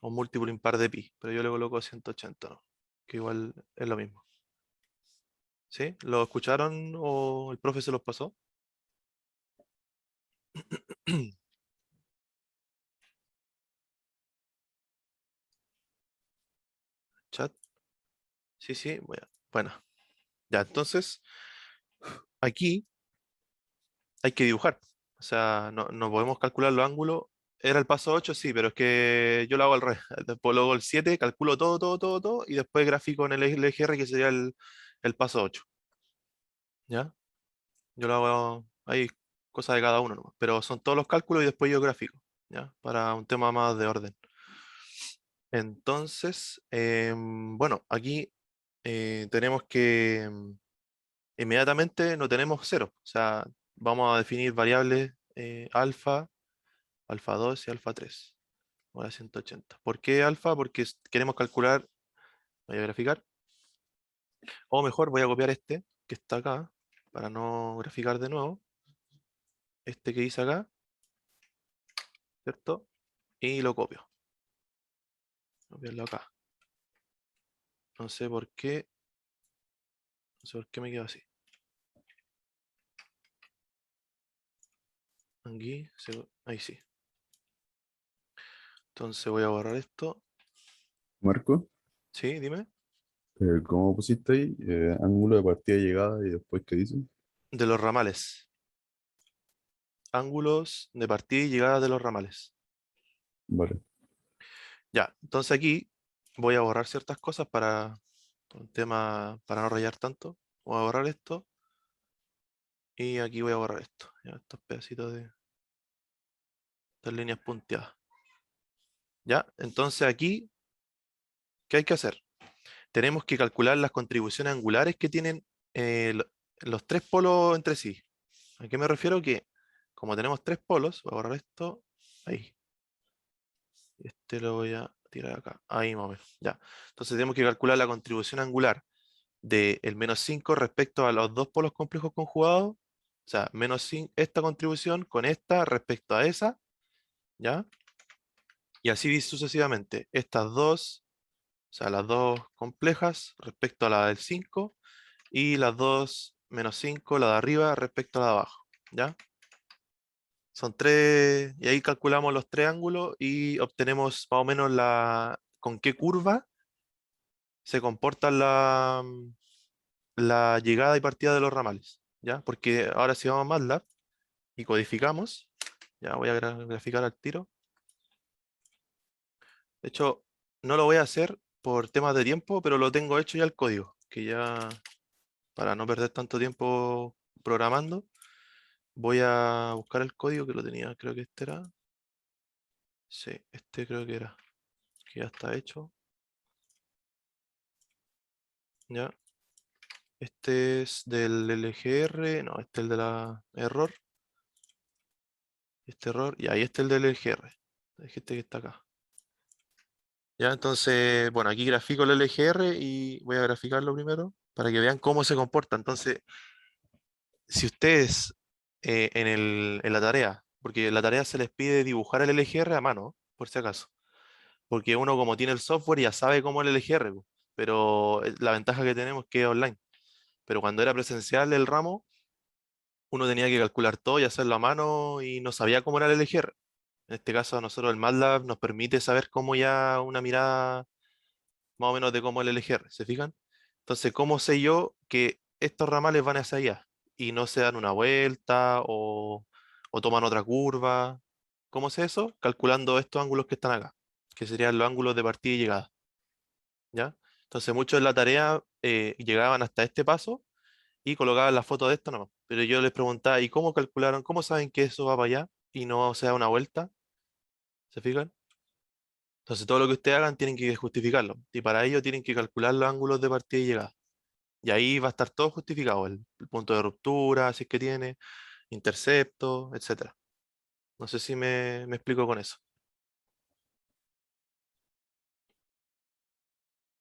O múltiplo impar de pi, pero yo le coloco 180, ¿no? Que igual es lo mismo. ¿Sí? ¿Lo escucharon o el profe se los pasó? Chat. Sí, sí, bueno. Ya, entonces, aquí hay que dibujar. O sea, no podemos calcular los ángulos. Era el paso 8, sí, pero es que yo lo hago al revés. Después luego el 7, calculo todo, y después grafico en el LGR, que sería el paso 8. ¿Ya? Yo lo hago ahí, cosa de cada uno nomás. Pero son todos los cálculos y después yo grafico. ¿Ya? Para un tema más de orden. Entonces, bueno, aquí tenemos que inmediatamente no tenemos cero. O sea, vamos a definir variables alfa, alfa 2 y alfa 3. Ahora 180. ¿Por qué alfa? Porque queremos calcular, voy a graficar, o mejor voy a copiar este que está acá, para no graficar de nuevo, este que hice acá, ¿cierto? Y lo copio. Copiarlo acá. No sé por qué, no sé por qué me quedo así. Aquí, ahí sí. Entonces voy a borrar esto. Marco, Sí, dime. ¿cómo pusiste ahí? Ángulo de partida y llegada y después qué dice. De los ramales. Ángulos de partida y llegada de los ramales. Vale. Ya, entonces aquí voy a borrar ciertas cosas para un tema, para no rayar tanto. Voy a borrar esto. Y aquí voy a borrar esto. Ya, estos pedacitos de estas líneas punteadas. Ya, entonces aquí, ¿qué hay que hacer? Tenemos que calcular las contribuciones angulares que tienen los tres polos entre sí. ¿A qué me refiero? Que como tenemos tres polos, voy a borrar esto, ahí. Este lo voy a tirar acá, ahí más o menos. Ya. Entonces tenemos que calcular la contribución angular del menos 5 respecto a los dos polos complejos conjugados. O sea, menos 5, esta contribución con esta respecto a esa, ¿ya? Y así sucesivamente. Estas dos, o sea, las dos complejas respecto a la del 5 y las dos menos 5, la de arriba respecto a la de abajo, ¿ya? Son tres, y ahí calculamos los tres ángulos y obtenemos más o menos con qué curva se comporta la llegada y partida de los ramales, ¿ya? Porque ahora si vamos a MATLAB y codificamos, ya voy a graficar al tiro. De hecho, no lo voy a hacer por temas de tiempo, pero lo tengo hecho ya el código, que ya para no perder tanto tiempo programando, voy a buscar el código que lo tenía, creo que este era. Sí, este creo que era, que ya está hecho. Ya. Este es del LGR, no, este es el de la error. Este error, y ahí está el del LGR. Este que está acá. Ya, entonces, bueno, aquí grafico el LGR y voy a graficarlo primero para que vean cómo se comporta. Entonces, si ustedes en la tarea, porque en la tarea se les pide dibujar el LGR a mano, por si acaso, porque uno como tiene el software ya sabe cómo es el LGR, po, pero la ventaja que tenemos es que es online. Pero cuando era presencial el ramo, uno tenía que calcular todo y hacerlo a mano y no sabía cómo era el LGR. En este caso, a nosotros el MATLAB nos permite saber cómo ya una mirada más o menos de cómo es el LGR, ¿se fijan? Entonces, ¿cómo sé yo que estos ramales van hacia allá y no se dan una vuelta o toman otra curva? ¿Cómo sé eso? Calculando estos ángulos que están acá, que serían los ángulos de partida y llegada, ¿ya? Entonces, muchos en la tarea llegaban hasta este paso y colocaban la foto de esto nomás. Pero yo les preguntaba, ¿y cómo calcularon? ¿Cómo saben que eso va para allá y no se da una vuelta? ¿Se fijan? Entonces, todo lo que ustedes hagan tienen que justificarlo. Y para ello tienen que calcular los ángulos de partida y llegada. Y ahí va a estar todo justificado, el punto de ruptura, si es que tiene, intercepto, etcétera. No sé si me explico con eso.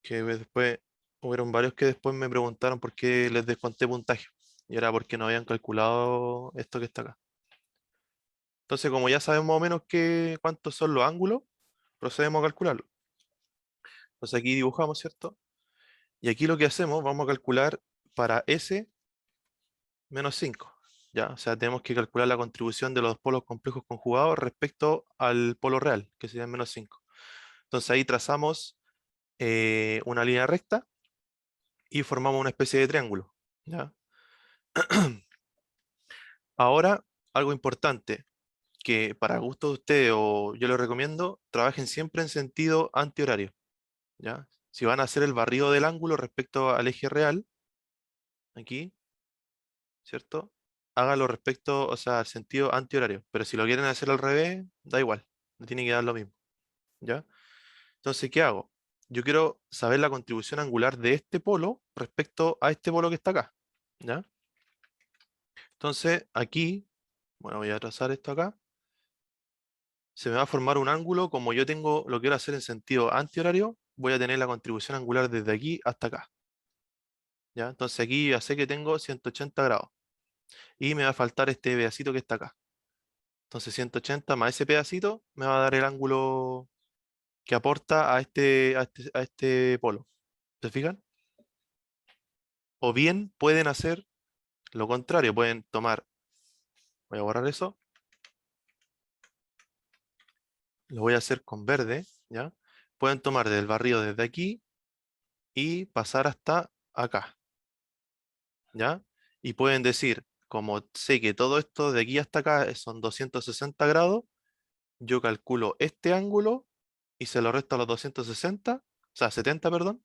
Que después hubieron varios que después me preguntaron por qué les desconté puntaje. Y era porque no habían calculado esto que está acá. Entonces, como ya sabemos más o menos cuántos son los ángulos, procedemos a calcularlo. Entonces aquí dibujamos, ¿cierto? Y aquí lo que hacemos, vamos a calcular para S menos 5. ¿Ya? O sea, tenemos que calcular la contribución de los polos complejos conjugados respecto al polo real, que sería menos 5. Entonces ahí trazamos una línea recta y formamos una especie de triángulo. ¿Ya? Ahora, algo importante, que para gusto de ustedes o yo les recomiendo, trabajen siempre en sentido antihorario. ¿Ya? Si van a hacer el barrido del ángulo respecto al eje real, aquí, ¿cierto? Hágalo respecto, o sea, al sentido antihorario. Pero si lo quieren hacer al revés, da igual, no tiene que dar lo mismo. ¿Ya? Entonces, ¿qué hago? Yo quiero saber la contribución angular de este polo respecto a este polo que está acá. ¿Ya? Entonces, aquí, bueno, voy a trazar esto acá. Se me va a formar un ángulo, como yo lo quiero hacer en sentido antihorario, voy a tener la contribución angular desde aquí hasta acá. ¿Ya? Entonces aquí ya sé que tengo 180 grados. Y me va a faltar este pedacito que está acá. Entonces 180 más ese pedacito me va a dar el ángulo que aporta a este polo. ¿Se fijan? O bien pueden hacer lo contrario, pueden tomar, voy a borrar eso, lo voy a hacer con verde, ¿ya? Pueden tomar del barrido desde aquí y pasar hasta acá, ¿ya? Y pueden decir, como sé que todo esto de aquí hasta acá son 260 grados, yo calculo este ángulo y se lo resto a los 260, o sea, 70, perdón,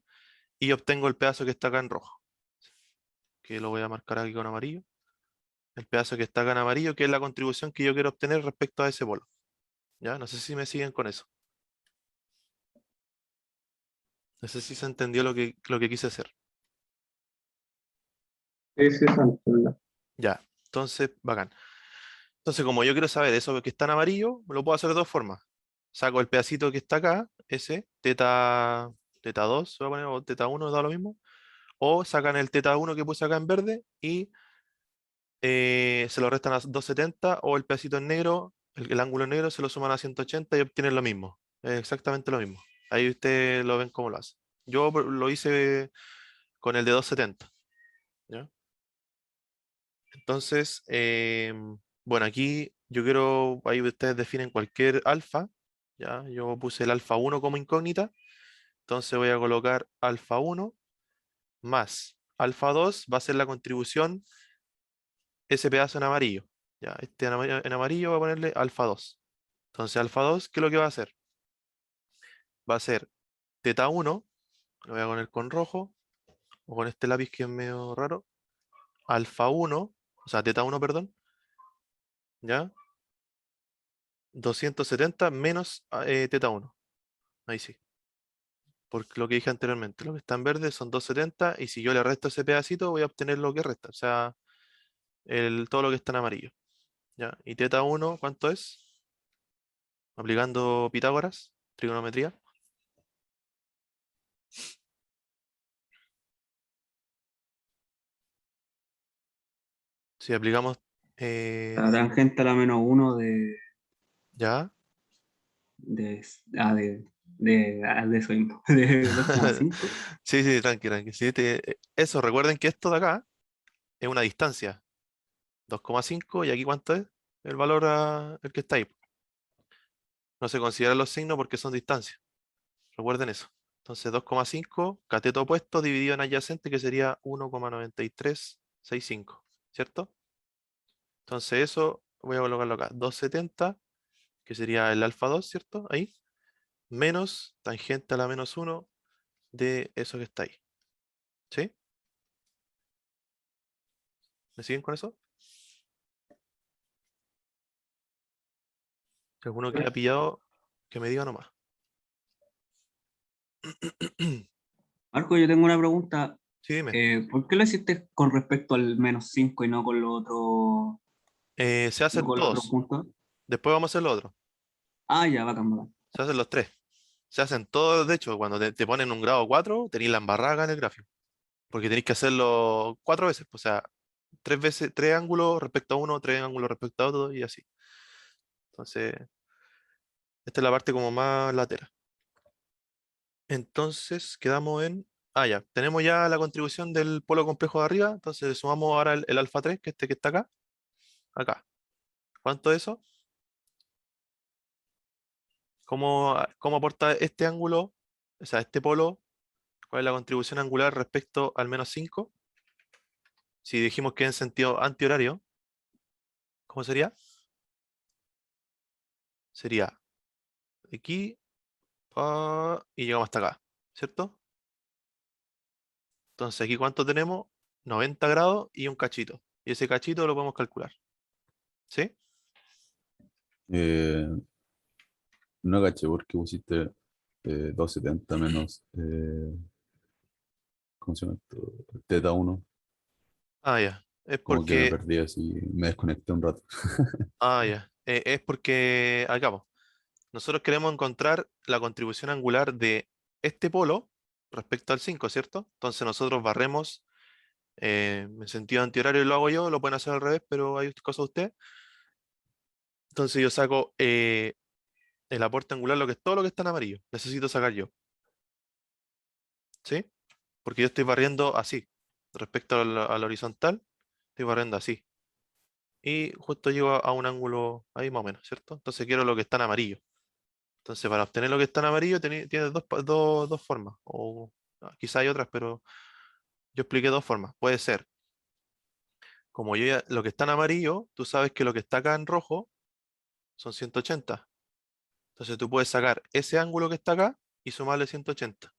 y obtengo el pedazo que está acá en rojo, que lo voy a marcar aquí con amarillo. El pedazo que está acá en amarillo, que es la contribución que yo quiero obtener respecto a ese polo. ¿Ya? No sé si me siguen con eso. No sé si se entendió lo que quise hacer. Sí, sí, se entiende. Ya, entonces, bacán. Entonces, como yo quiero saber eso que está en amarillo, lo puedo hacer de dos formas. Saco el pedacito que está acá, ese, teta 2, voy a poner, o teta 1, da lo mismo. O sacan el teta 1 que puse acá en verde y se lo restan a 270, o el pedacito en negro, el ángulo en negro, se lo suman a 180 y obtienen lo mismo. Es exactamente lo mismo. Ahí ustedes lo ven cómo lo hace. Yo lo hice con el de 270. ¿Ya? Entonces, bueno, aquí yo quiero, ahí ustedes definen cualquier alfa. ¿Ya? Yo puse el alfa 1 como incógnita. Entonces voy a colocar alfa 1 más alfa 2 va a ser la contribución, ese pedazo en amarillo. ¿Ya? Este en amarillo voy a ponerle alfa 2. Entonces alfa 2, ¿qué es lo que va a hacer? Va a ser teta 1, lo voy a poner con rojo, o con este lápiz que es medio raro. Alfa 1, o sea, teta 1, perdón, ¿ya? 270 menos teta 1. Ahí sí. Porque lo que dije anteriormente, lo que está en verde son 270 y si yo le resto ese pedacito voy a obtener lo que resta, o sea, todo lo que está en amarillo. ¿Ya? Y teta 1, ¿cuánto es? Aplicando Pitágoras, trigonometría. Si aplicamos, La tangente a la -1 ya. de, de eso mismo, de 2,5. Sí, sí, tranqui, tranqui. Sí, eso, recuerden que esto de acá es una distancia, 2,5, y aquí ¿cuánto es? El valor el que está ahí. No se consideran los signos porque son distancias. Recuerden eso. Entonces 2,5, cateto opuesto dividido en adyacente, que sería 1,9365, ¿cierto? Entonces eso voy a colocarlo acá. 270, que sería el alfa 2, ¿cierto? Ahí. Menos tangente a la -1 de eso que está ahí. ¿Sí? ¿Me siguen con eso? Si alguno que ha pillado, que me diga nomás. Marco, yo tengo una pregunta. Sí, dime. ¿Por qué lo hiciste con respecto al -5 y no con los otros Se hacen todos. puntos? Después vamos a hacer lo otro. Ah, ya, bacán, bacán. Se hacen los tres. Se hacen todos, de hecho, cuando te ponen un grado 4, tenéis la embarrada en el gráfico. Porque tenéis que hacerlo 4 veces. O sea, 3 veces, 3 ángulos respecto a uno, 3 ángulos respecto a otro y así. Entonces, esta es la parte como más lateral. Entonces, quedamos en... Ah, ya. Tenemos ya la contribución del polo complejo de arriba. Entonces, sumamos ahora el alfa 3, que este que está acá. Acá. ¿Cuánto es eso? ¿Cómo aporta este ángulo? O sea, este polo. ¿Cuál es la contribución angular respecto al -5? Si dijimos que en sentido antihorario, ¿cómo sería? Sería de aquí y llegamos hasta acá, ¿cierto? Entonces, aquí ¿cuánto tenemos? 90 grados y un cachito. Y ese cachito lo podemos calcular. ¿Sí? Eh, no caché por qué pusiste 270 menos, ¿cómo se llama esto? Teta 1. Ah, ya. Es Como que me porque... perdí así, me desconecté un rato. Ah, ya. Es porque... Acá, po. Nosotros queremos encontrar la contribución angular de este polo respecto al 5, ¿cierto? Entonces nosotros barremos en sentido antihorario lo hago yo, lo pueden hacer al revés, pero hay cosa de usted. Entonces yo saco el aporte angular, lo que es todo lo que está en amarillo. Necesito sacar yo, ¿sí? Porque yo estoy barriendo así. Respecto al horizontal, estoy barriendo así. Y justo llego a un ángulo ahí más o menos, ¿cierto? Entonces quiero lo que está en amarillo. Entonces para obtener lo que está en amarillo tienes dos formas. O quizá hay otras, pero yo expliqué dos formas. Puede ser, como yo ya, lo que está en amarillo, tú sabes que lo que está acá en rojo son 180. Entonces tú puedes sacar ese ángulo que está acá y sumarle 180.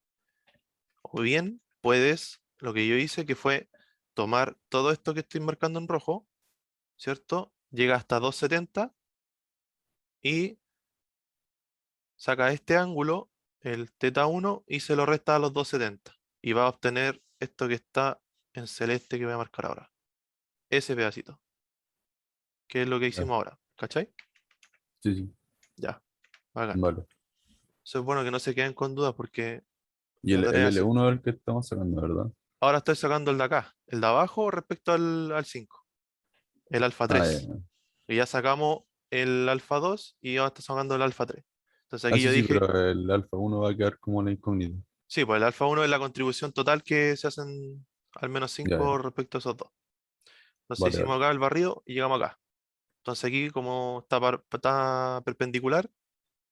O bien puedes, lo que yo hice, que fue tomar todo esto que estoy marcando en rojo, ¿cierto? Llega hasta 270 y saca este ángulo, el θ1, y se lo resta a los 270. Y va a obtener esto que está en celeste que voy a marcar ahora. Ese pedacito, que es lo que Ya, hicimos ahora. ¿Cachai? sí, sí, Ya, bacán. vale. Eso es bueno que no se queden con dudas porque Y la el tarea es... L1 es el que estamos sacando, ¿verdad? Ahora estoy sacando el de acá, el de abajo respecto al 5, el alfa Ah, ya, 3. ya. Y ya sacamos el alfa 2 y ahora está sacando el alfa 3. Entonces Ah, aquí sí, yo sí, dije, pero el alfa 1 va a quedar como la incógnita. sí, pues el alfa 1 es la contribución total que se hacen al menos Ya, ya, 5 respecto a esos dos. Entonces vale, vale. hicimos acá el barrido y llegamos acá. Entonces aquí como está perpendicular,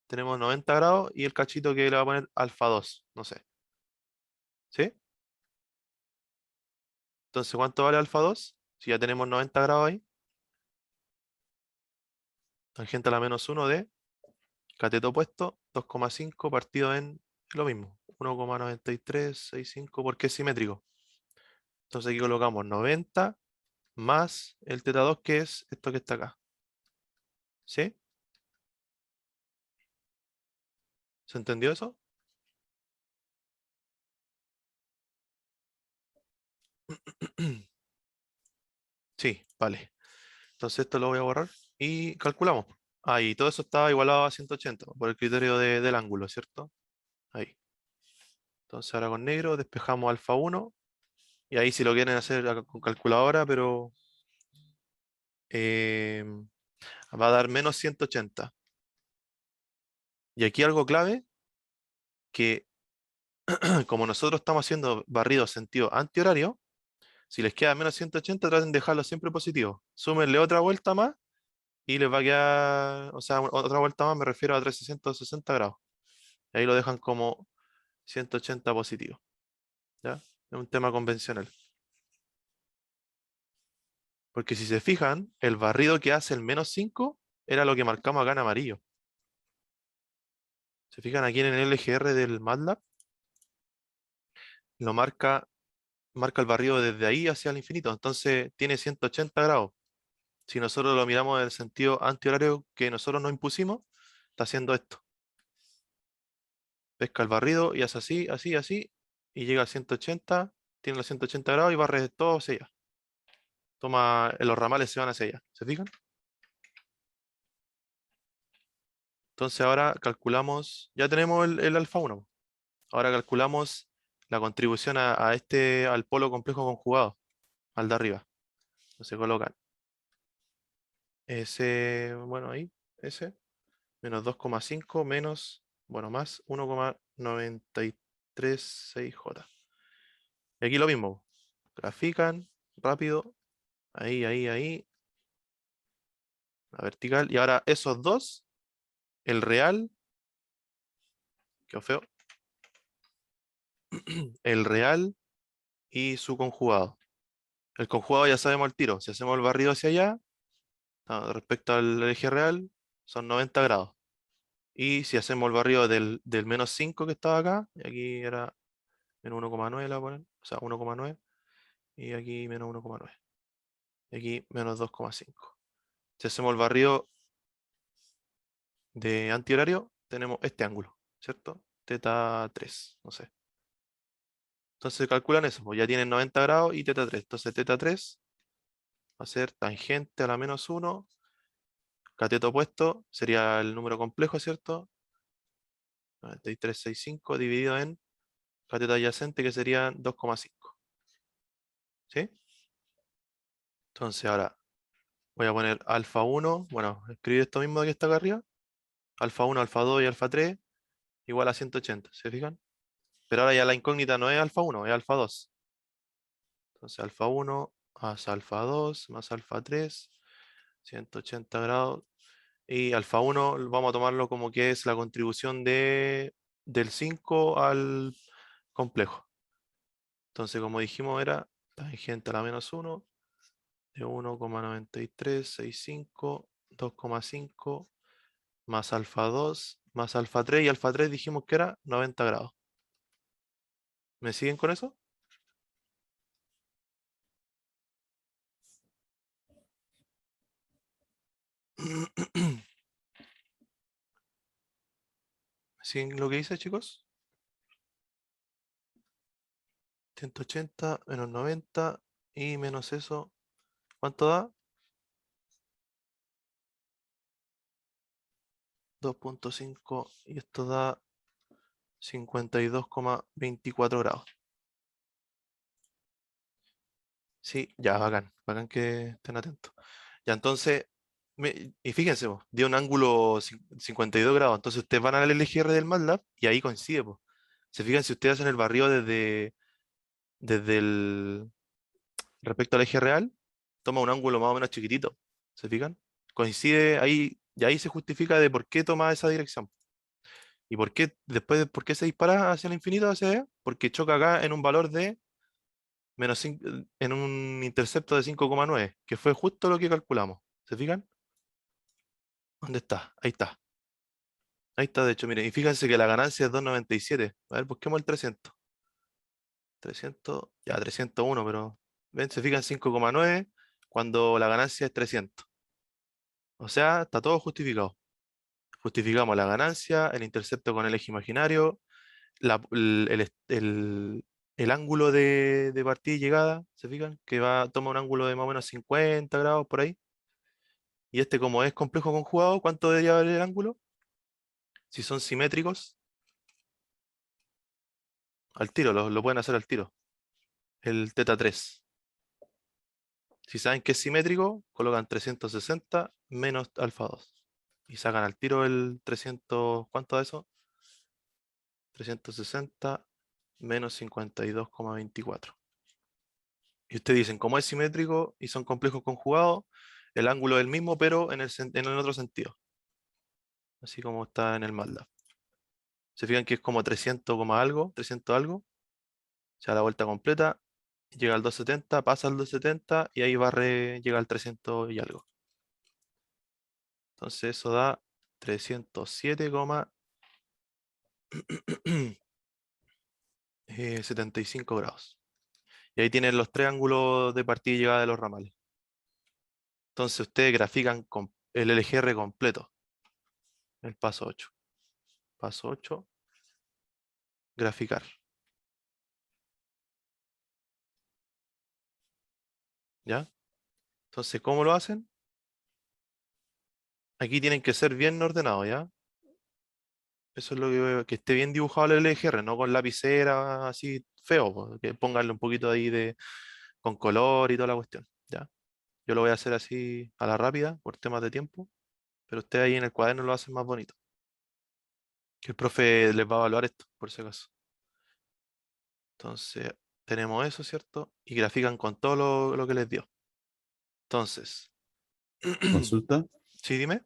tenemos 90 grados y el cachito que le va a poner alfa 2, no sé. ¿Sí? Entonces, ¿cuánto vale alfa 2? Si ya tenemos 90 grados ahí, tangente a la -1 de cateto opuesto, 2,5 partido en lo mismo, 1,9365 porque es simétrico. Entonces aquí colocamos 90 más el θ2 que es esto que está acá. ¿Sí? ¿Se entendió eso? Sí, vale. Entonces esto lo voy a borrar y calculamos. Ahí, todo eso está igualado a 180 por el criterio del ángulo, ¿cierto? Ahí. Entonces ahora con negro despejamos alfa 1 y ahí si lo quieren hacer con calculadora, pero eh, va a dar -180. Y aquí algo clave, que como nosotros estamos haciendo barrido sentido antihorario, si les queda -180 traten de dejarlo siempre positivo. Súmenle otra vuelta más y les va a quedar, o sea, otra vuelta más me refiero a 360 grados. Y ahí lo dejan como 180 positivo. ¿Ya? Es un tema convencional. Porque si se fijan, el barrido que hace el -5 era lo que marcamos acá en amarillo. Se fijan aquí en el LGR del MATLAB, lo marca el barrido desde ahí hacia el infinito. Entonces tiene 180 grados. Si nosotros lo miramos en el sentido antihorario que nosotros nos impusimos, está haciendo esto. Pesca el barrido y hace así, así, así, y llega a 180 tiene los 180 grados y barre todo hacia allá. Los ramales se van hacia allá. ¿Se fijan? Entonces ahora calculamos, ya tenemos el alfa 1. Ahora calculamos la contribución al polo complejo conjugado, al de arriba. Entonces colocan ese, bueno, ahí, ese, menos 2,5 menos, bueno, más 1,936J. Y aquí lo mismo, grafican rápido, ahí, la vertical. Y ahora esos dos, el real, quedó feo, el real y su conjugado. El conjugado ya sabemos el tiro, si hacemos el barrido hacia allá, respecto al eje real, son 90 grados. Y si hacemos el barrido del menos 5 que estaba acá, y aquí era menos 1,9, la voy a poner, o sea, 1,9, y aquí menos 1,9, y aquí menos 2,5. Si hacemos el barrido de antihorario, tenemos este ángulo, ¿cierto? Teta 3, no sé. Entonces calculan eso, pues ya tienen 90 grados y teta 3. Entonces teta 3 va a ser tangente a la menos 1. Cateto opuesto sería el número complejo, ¿cierto? 9365 dividido en cateto adyacente, que serían 2,5. ¿Sí? Entonces ahora voy a poner alfa 1. Bueno, escribir esto mismo que está acá arriba. Alfa 1, alfa 2 y alfa 3 igual a 180. ¿Se fijan? Pero ahora ya la incógnita no es alfa 1, es alfa 2. Entonces alfa 1 más alfa 2 más alfa 3, 180 grados. Y alfa 1 vamos a tomarlo como que es la contribución del 5 al complejo. Entonces, como dijimos, era tangente a la menos 1 de 1,9365, 2,5 más alfa 2 más alfa 3, y alfa 3 dijimos que era 90 grados. ¿Me siguen con eso? ¿Me siguen lo que dice, chicos? 180 menos 90 y menos eso. ¿Cuánto da? 2,5 y esto da 52,24 grados. Sí, ya, bacán. Bacán que estén atentos. Ya, entonces, y fíjense, po, dio un ángulo 52 grados. Entonces ustedes van al LGR del MATLAB y ahí coincide, po. Se fijan, si ustedes hacen el barrido desde el respecto al eje real, toma un ángulo más o menos chiquitito. ¿Se fijan? Coincide ahí, y ahí se justifica de por qué toma esa dirección. ¿Y por qué después, por qué se dispara hacia el infinito, hacia allá? Porque choca acá en un valor de menos 5, en un intercepto de 5,9, que fue justo lo que calculamos. ¿Se fijan? ¿Dónde está? Ahí está. Ahí está, de hecho, miren. Y fíjense que la ganancia es 2,97. A ver, busquemos el 300. 300, ya 301, pero ven, se fijan 5,9 cuando la ganancia es 300. O sea, está todo justificado. Justificamos la ganancia, el intercepto con el eje imaginario, el ángulo de partida y llegada, ¿se fijan? Que toma un ángulo de más o menos 50 grados por ahí. Y este, como es complejo conjugado, ¿cuánto debería valer el ángulo? Si son simétricos, al tiro, lo pueden hacer al tiro. El teta 3. Si saben que es simétrico, colocan 360 menos alfa 2. Y sacan al tiro el 300, ¿cuánto da eso? 360 menos 52,24. Y ustedes dicen, como es simétrico y son complejos conjugados, el ángulo es el mismo, pero en el otro sentido. Así como está en el MATLAB. Se fijan que es como 300, algo, 300 algo. Se da la vuelta completa, llega al 270, pasa al 270 y ahí llega al 300 y algo. Entonces eso da 307,75 grados. Y ahí tienen los tres ángulos de partida y llegada de los ramales. Entonces ustedes grafican el LGR completo. El paso 8. Paso 8. Graficar. ¿Ya? Entonces, ¿cómo lo hacen? Aquí tienen que ser bien ordenados, ¿ya? Eso es lo que esté bien dibujado el LGR, no con lapicera así feo, po, que pónganle un poquito ahí de con color y toda la cuestión, ¿ya? Yo lo voy a hacer así a la rápida por temas de tiempo, pero ustedes ahí en el cuaderno lo hacen más bonito. Que el profe les va a evaluar esto, por si acaso. Entonces, tenemos eso, ¿cierto? Y grafican con todo lo que les dio. Entonces, Consulta, sí, dime.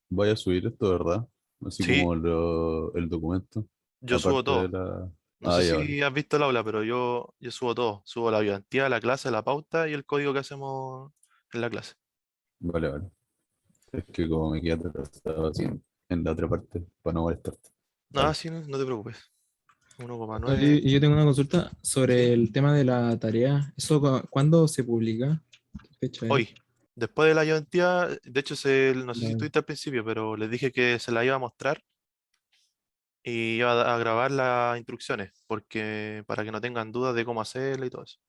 voy a subir esto, ¿verdad? Así Sí, como el documento, yo subo aparte de todo. la... No Ah, sé ya vale. si has visto el aula, pero yo subo todo. Subo la ayudantía, la clase, la pauta y el código que hacemos en la clase. Vale, vale. Es que como me queda atrasado así en la otra parte, para no molestarte. Ah, Vale. sí, no te preocupes. 1,9. Oye, y yo tengo una consulta ¿Sí? sobre el tema de la tarea. ¿Eso cuándo se publica? ¿Qué fecha es? Hoy. Después de la ayudantía, de hecho, no sé si La- estuviste al principio, pero les dije que se la iba a mostrar y iba a grabar las instrucciones, porque para que no tengan dudas de cómo hacerla y todo eso.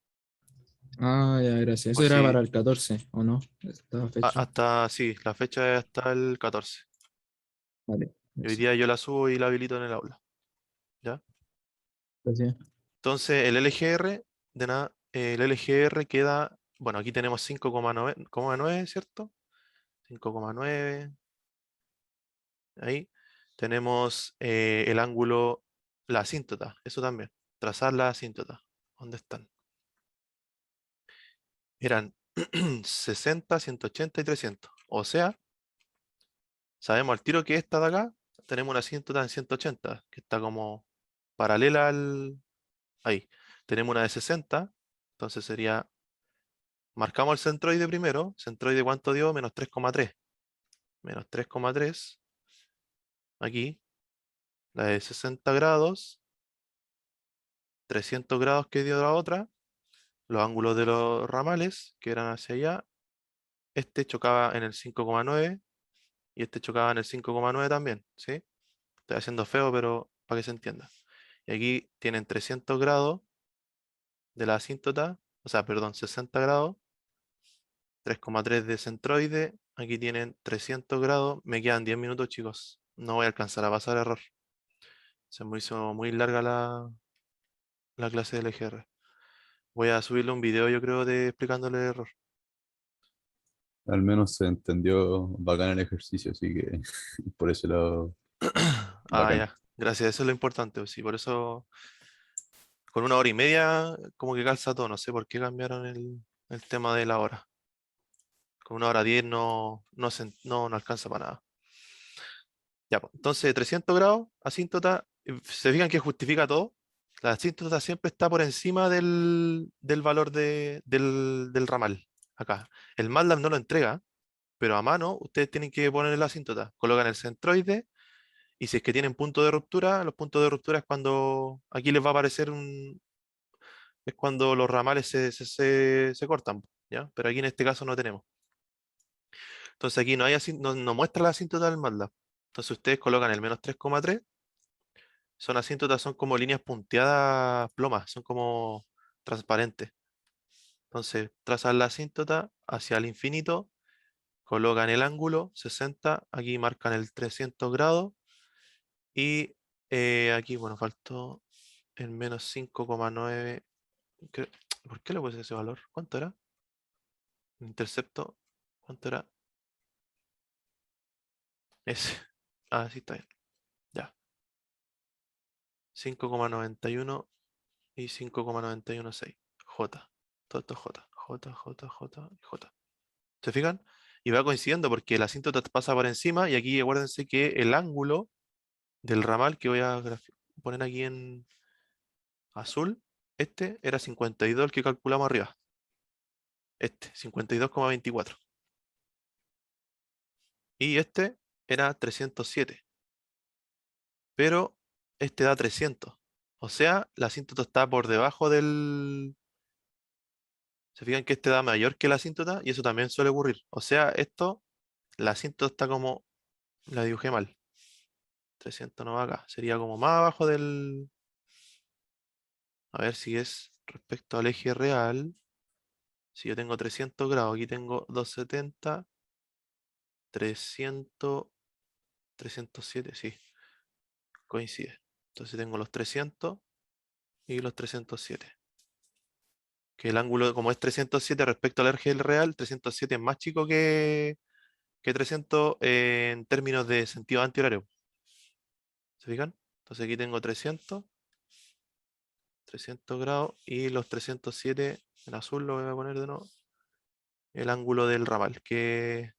Ah, ya, gracias. Eso Por era si para el 14, ¿o no? Esta fecha. hasta, sí, la fecha es hasta el 14. Vale, Y hoy eso. día yo la subo y la habilito en el aula. ¿Ya? Gracias. Entonces, el LGR, de nada, el LGR queda, bueno, aquí tenemos 5,9, ¿cierto? 5,9. Ahí tenemos el ángulo, la asíntota, eso también. Trazar la asíntota. ¿Dónde están? Eran 60, 180 y 300. O sea, sabemos al tiro que esta de acá, tenemos una asíntota en 180, que está como paralela al... Ahí. Tenemos una de 60, entonces sería... Marcamos el centroide primero. ¿Centroide cuánto dio? -3,3. -3,3. Aquí. La de 60 grados. 300 grados que dio la otra. Los ángulos de los ramales, que eran hacia allá. Este chocaba en el 5,9 y este chocaba en el 5,9 también, ¿sí? Estoy haciendo feo, pero para que se entienda. Y aquí tienen 300 grados de la asíntota, o sea, perdón, 60 grados, 3,3 de centroide. Aquí tienen 300 grados. Me quedan 10 minutos, chicos. No voy a alcanzar a pasar error. Se me hizo muy larga la clase del EGR. Voy a subirle un video, yo creo, de explicándole el error. Al menos se entendió bacán el ejercicio, así que por ese lado, Ah, bacán. ya. Gracias, eso es lo importante. Pues sí, por eso con 1 hora y media como que calza todo. No sé por qué cambiaron el tema de la hora. Con 1 hora 10 no alcanza para nada. Ya, pues, entonces 300 grados, asíntota. ¿Se fijan que justifica todo? La asíntota siempre está por encima del valor del ramal. Acá. El MATLAB no lo entrega, pero a mano ustedes tienen que poner la asíntota. Colocan el centroide y si es que tienen punto de ruptura, los puntos de ruptura es cuando aquí les va a aparecer es cuando los ramales se cortan, ¿ya? Pero aquí en este caso no tenemos. Entonces aquí no muestra la asíntota del MATLAB. Entonces ustedes colocan el -3,3. Son asíntotas, son como líneas punteadas plomas, son como transparentes. Entonces trazan la asíntota hacia el infinito, colocan el ángulo 60, aquí marcan el 300 grados y aquí, bueno, faltó el -5,9. cre- ¿Por qué le puse ese valor? ¿Cuánto era? Intercepto. ¿Cuánto era? Ese. Ah, sí, está bien. Ya. 5,91 y 5,916. J. Todo esto es J. J, J, J y J. ¿Se fijan? Y va coincidiendo porque la asíntota pasa por encima y aquí acuérdense que el ángulo del ramal que voy a poner aquí en azul, este era 52 el que calculamos arriba. Este, 52,24. Y este era 307. Pero este da 300. O sea, la asíntota está por debajo del... Se fijan que este da mayor que la asíntota y eso también suele ocurrir. O sea, esto, la asíntota está como... La dibujé mal. 300 no va acá. Sería como más abajo del... A ver si es respecto al eje real. Si yo tengo 300 grados, aquí tengo 270, 300, 307, sí, coincide. Entonces tengo los 300 y los 307. Que el ángulo, como es 307 respecto al eje real, 307 es más chico que 300 en términos de sentido antihorario. ¿Se fijan? Entonces aquí tengo 300 grados y los 307 en azul lo voy a poner de nuevo. El ángulo del ramal, que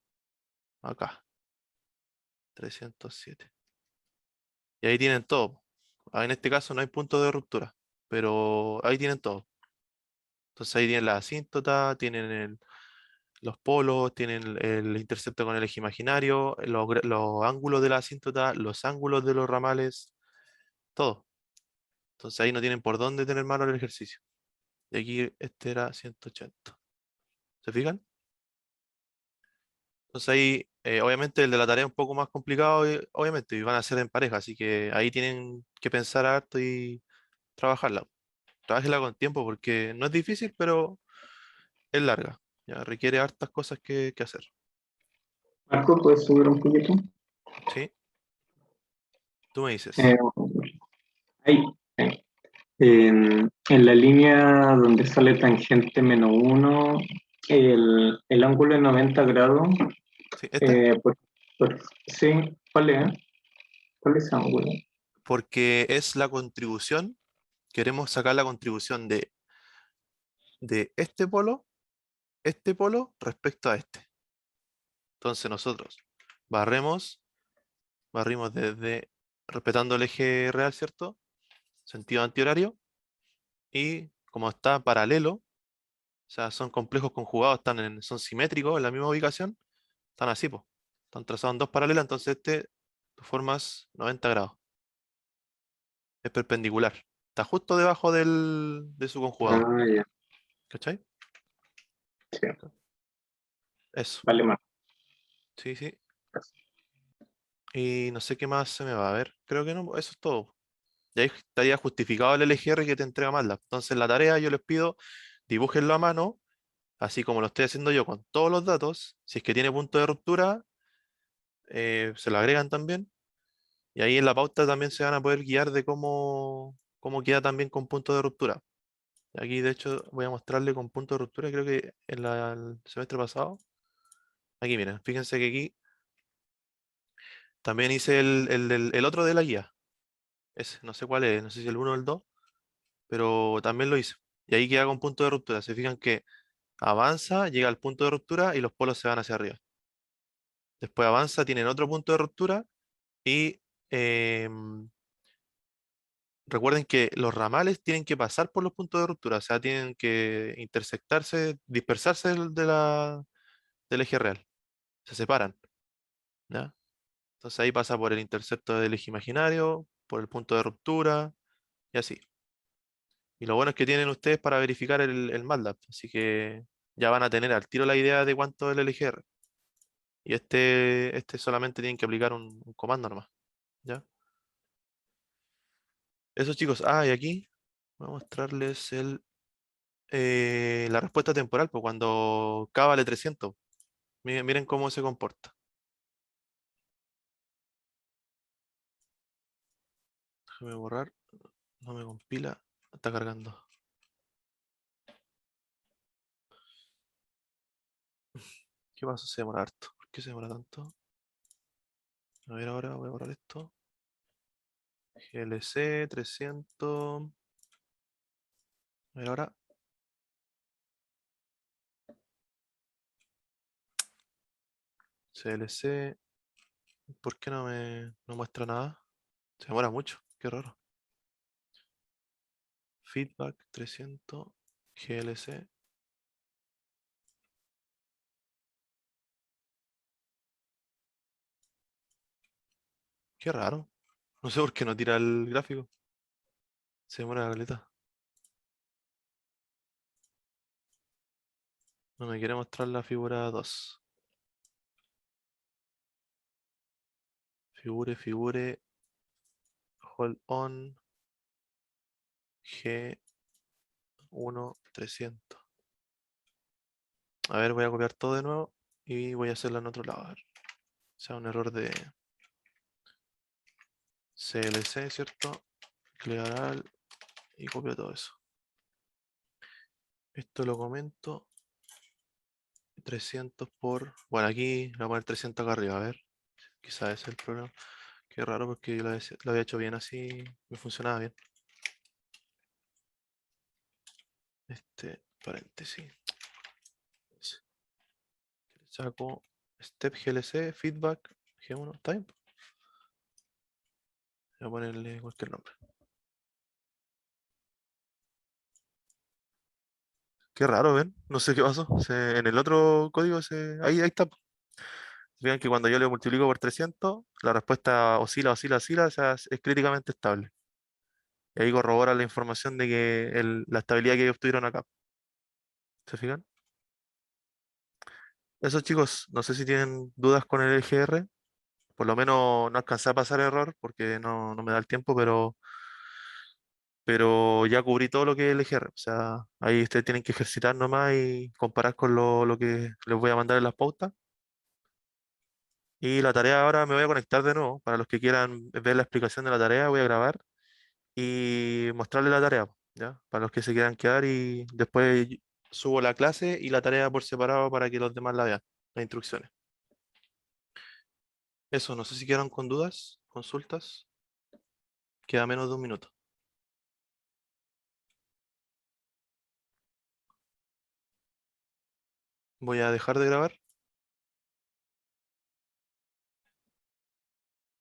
acá, 307. Y ahí tienen todo. En este caso no hay punto de ruptura, pero ahí tienen todo. Entonces ahí tienen la asíntota, tienen los polos, tienen el intercepto con el eje imaginario, los ángulos de la asíntota, los ángulos de los ramales, todo. Entonces ahí no tienen por dónde tener malo el ejercicio. Y aquí este era 180. ¿Se fijan? Entonces ahí, obviamente el de la tarea es un poco más complicado, obviamente, y van a ser en pareja, así que ahí tienen que pensar harto y trabajarla. Trabájela con tiempo porque no es difícil, pero es larga. Ya requiere hartas cosas que hacer. Marco, ¿puedes subir un poquito? ¿Sí? Tú me dices. Eh, ahí. En la línea donde sale tangente -1, el ángulo de 90 grados, ¿Sí? ¿Este? sí, ¿cuál es? ¿Cuál es ese ángulo? Porque es la contribución, queremos sacar la contribución de este polo respecto a este. Entonces nosotros barremos, barrimos desde, respetando el eje real, ¿cierto? Sentido antihorario, y como está paralelo, o sea, son complejos conjugados, son simétricos en la misma ubicación, están así, pues. Están trazados en dos paralelas, entonces tú formas 90 grados. Es perpendicular. Está justo debajo de su conjugado. Ah, ya, ¿Cachai? sí, Eso. vale más. Sí, sí. Y no sé qué más se me va a ver. Creo que no, eso es todo. Y ahí estaría justificado el LGR que te entrega MATLAB. Entonces la tarea yo les pido, dibújenlo a mano, así como lo estoy haciendo yo con todos los datos. Si es que tiene punto de ruptura, se lo agregan también. Y ahí en la pauta también se van a poder guiar de cómo queda también con punto de ruptura. Aquí de hecho voy a mostrarle con punto de ruptura, creo que el semestre pasado. Aquí miren, fíjense que aquí también hice el otro de la guía. Ese, no sé cuál es, no sé si el uno o el 2, pero también lo hice. Y ahí queda con punto de ruptura. Se fijan que avanza, llega al punto de ruptura y los polos se van hacia arriba. Después avanza, tienen otro punto de ruptura y recuerden que los ramales tienen que pasar por los puntos de ruptura, o sea, tienen que intersectarse, dispersarse del eje real. Se separan, ¿ya? Entonces ahí pasa por el intercepto del eje imaginario, por el punto de ruptura y así. Y lo bueno es que tienen ustedes para verificar el MATLAB, así que ya van a tener al tiro la idea de cuánto es el LGR. Y este solamente tienen que aplicar un comando nomás, ¿ya? Eso chicos, y aquí voy a mostrarles la respuesta temporal, pues cuando K vale 300. Miren cómo se comporta. Déjame borrar, no me compila, está cargando. ¿Qué pasa? Se demora harto. ¿Por qué se demora tanto? A ver, ahora voy a borrar esto. GLC 300. A ver, ahora. CLC. ¿Por qué no muestra nada? Se demora mucho. Qué raro. Feedback 300. GLC. Qué raro. No sé por qué no tira el gráfico. Se demora la caleta. No me quiere mostrar la figura 2. Figure. Hold on. G1 300. A ver, voy a copiar todo de nuevo y voy a hacerlo en otro lado. A ver. O sea, un error de CLC, ¿cierto? Clear all y copio todo eso. Esto lo comento. 300 por... Bueno, aquí voy a poner 300 acá arriba, a ver. Quizás ese es el problema. Qué raro porque yo lo había hecho bien así, me funcionaba bien. Paréntesis. Saco step glc, feedback, G1, ¿está bien? Voy a ponerle cualquier nombre. Qué raro, ¿ven? No sé qué pasó. En el otro código, ahí está. Vean que cuando yo le multiplico por 300, la respuesta oscila, oscila, oscila, o sea, es críticamente estable. Y ahí corrobora la información de que la estabilidad que ellos obtuvieron acá. ¿Se fijan? Eso, chicos, no sé si tienen dudas con el LGR. Por lo menos no alcancé a pasar error porque no me da el tiempo, pero ya cubrí todo lo que es el LGR. O sea, ahí ustedes tienen que ejercitar nomás y comparar con lo que les voy a mandar en las pautas. Y la tarea ahora me voy a conectar de nuevo. Para los que quieran ver la explicación de la tarea, voy a grabar y mostrarles la tarea, ¿ya? Para los que se quieran quedar y después subo la clase y la tarea por separado para que los demás la vean, las instrucciones. Eso, no sé si quedan con dudas, consultas. Queda menos de un minuto. Voy a dejar de grabar.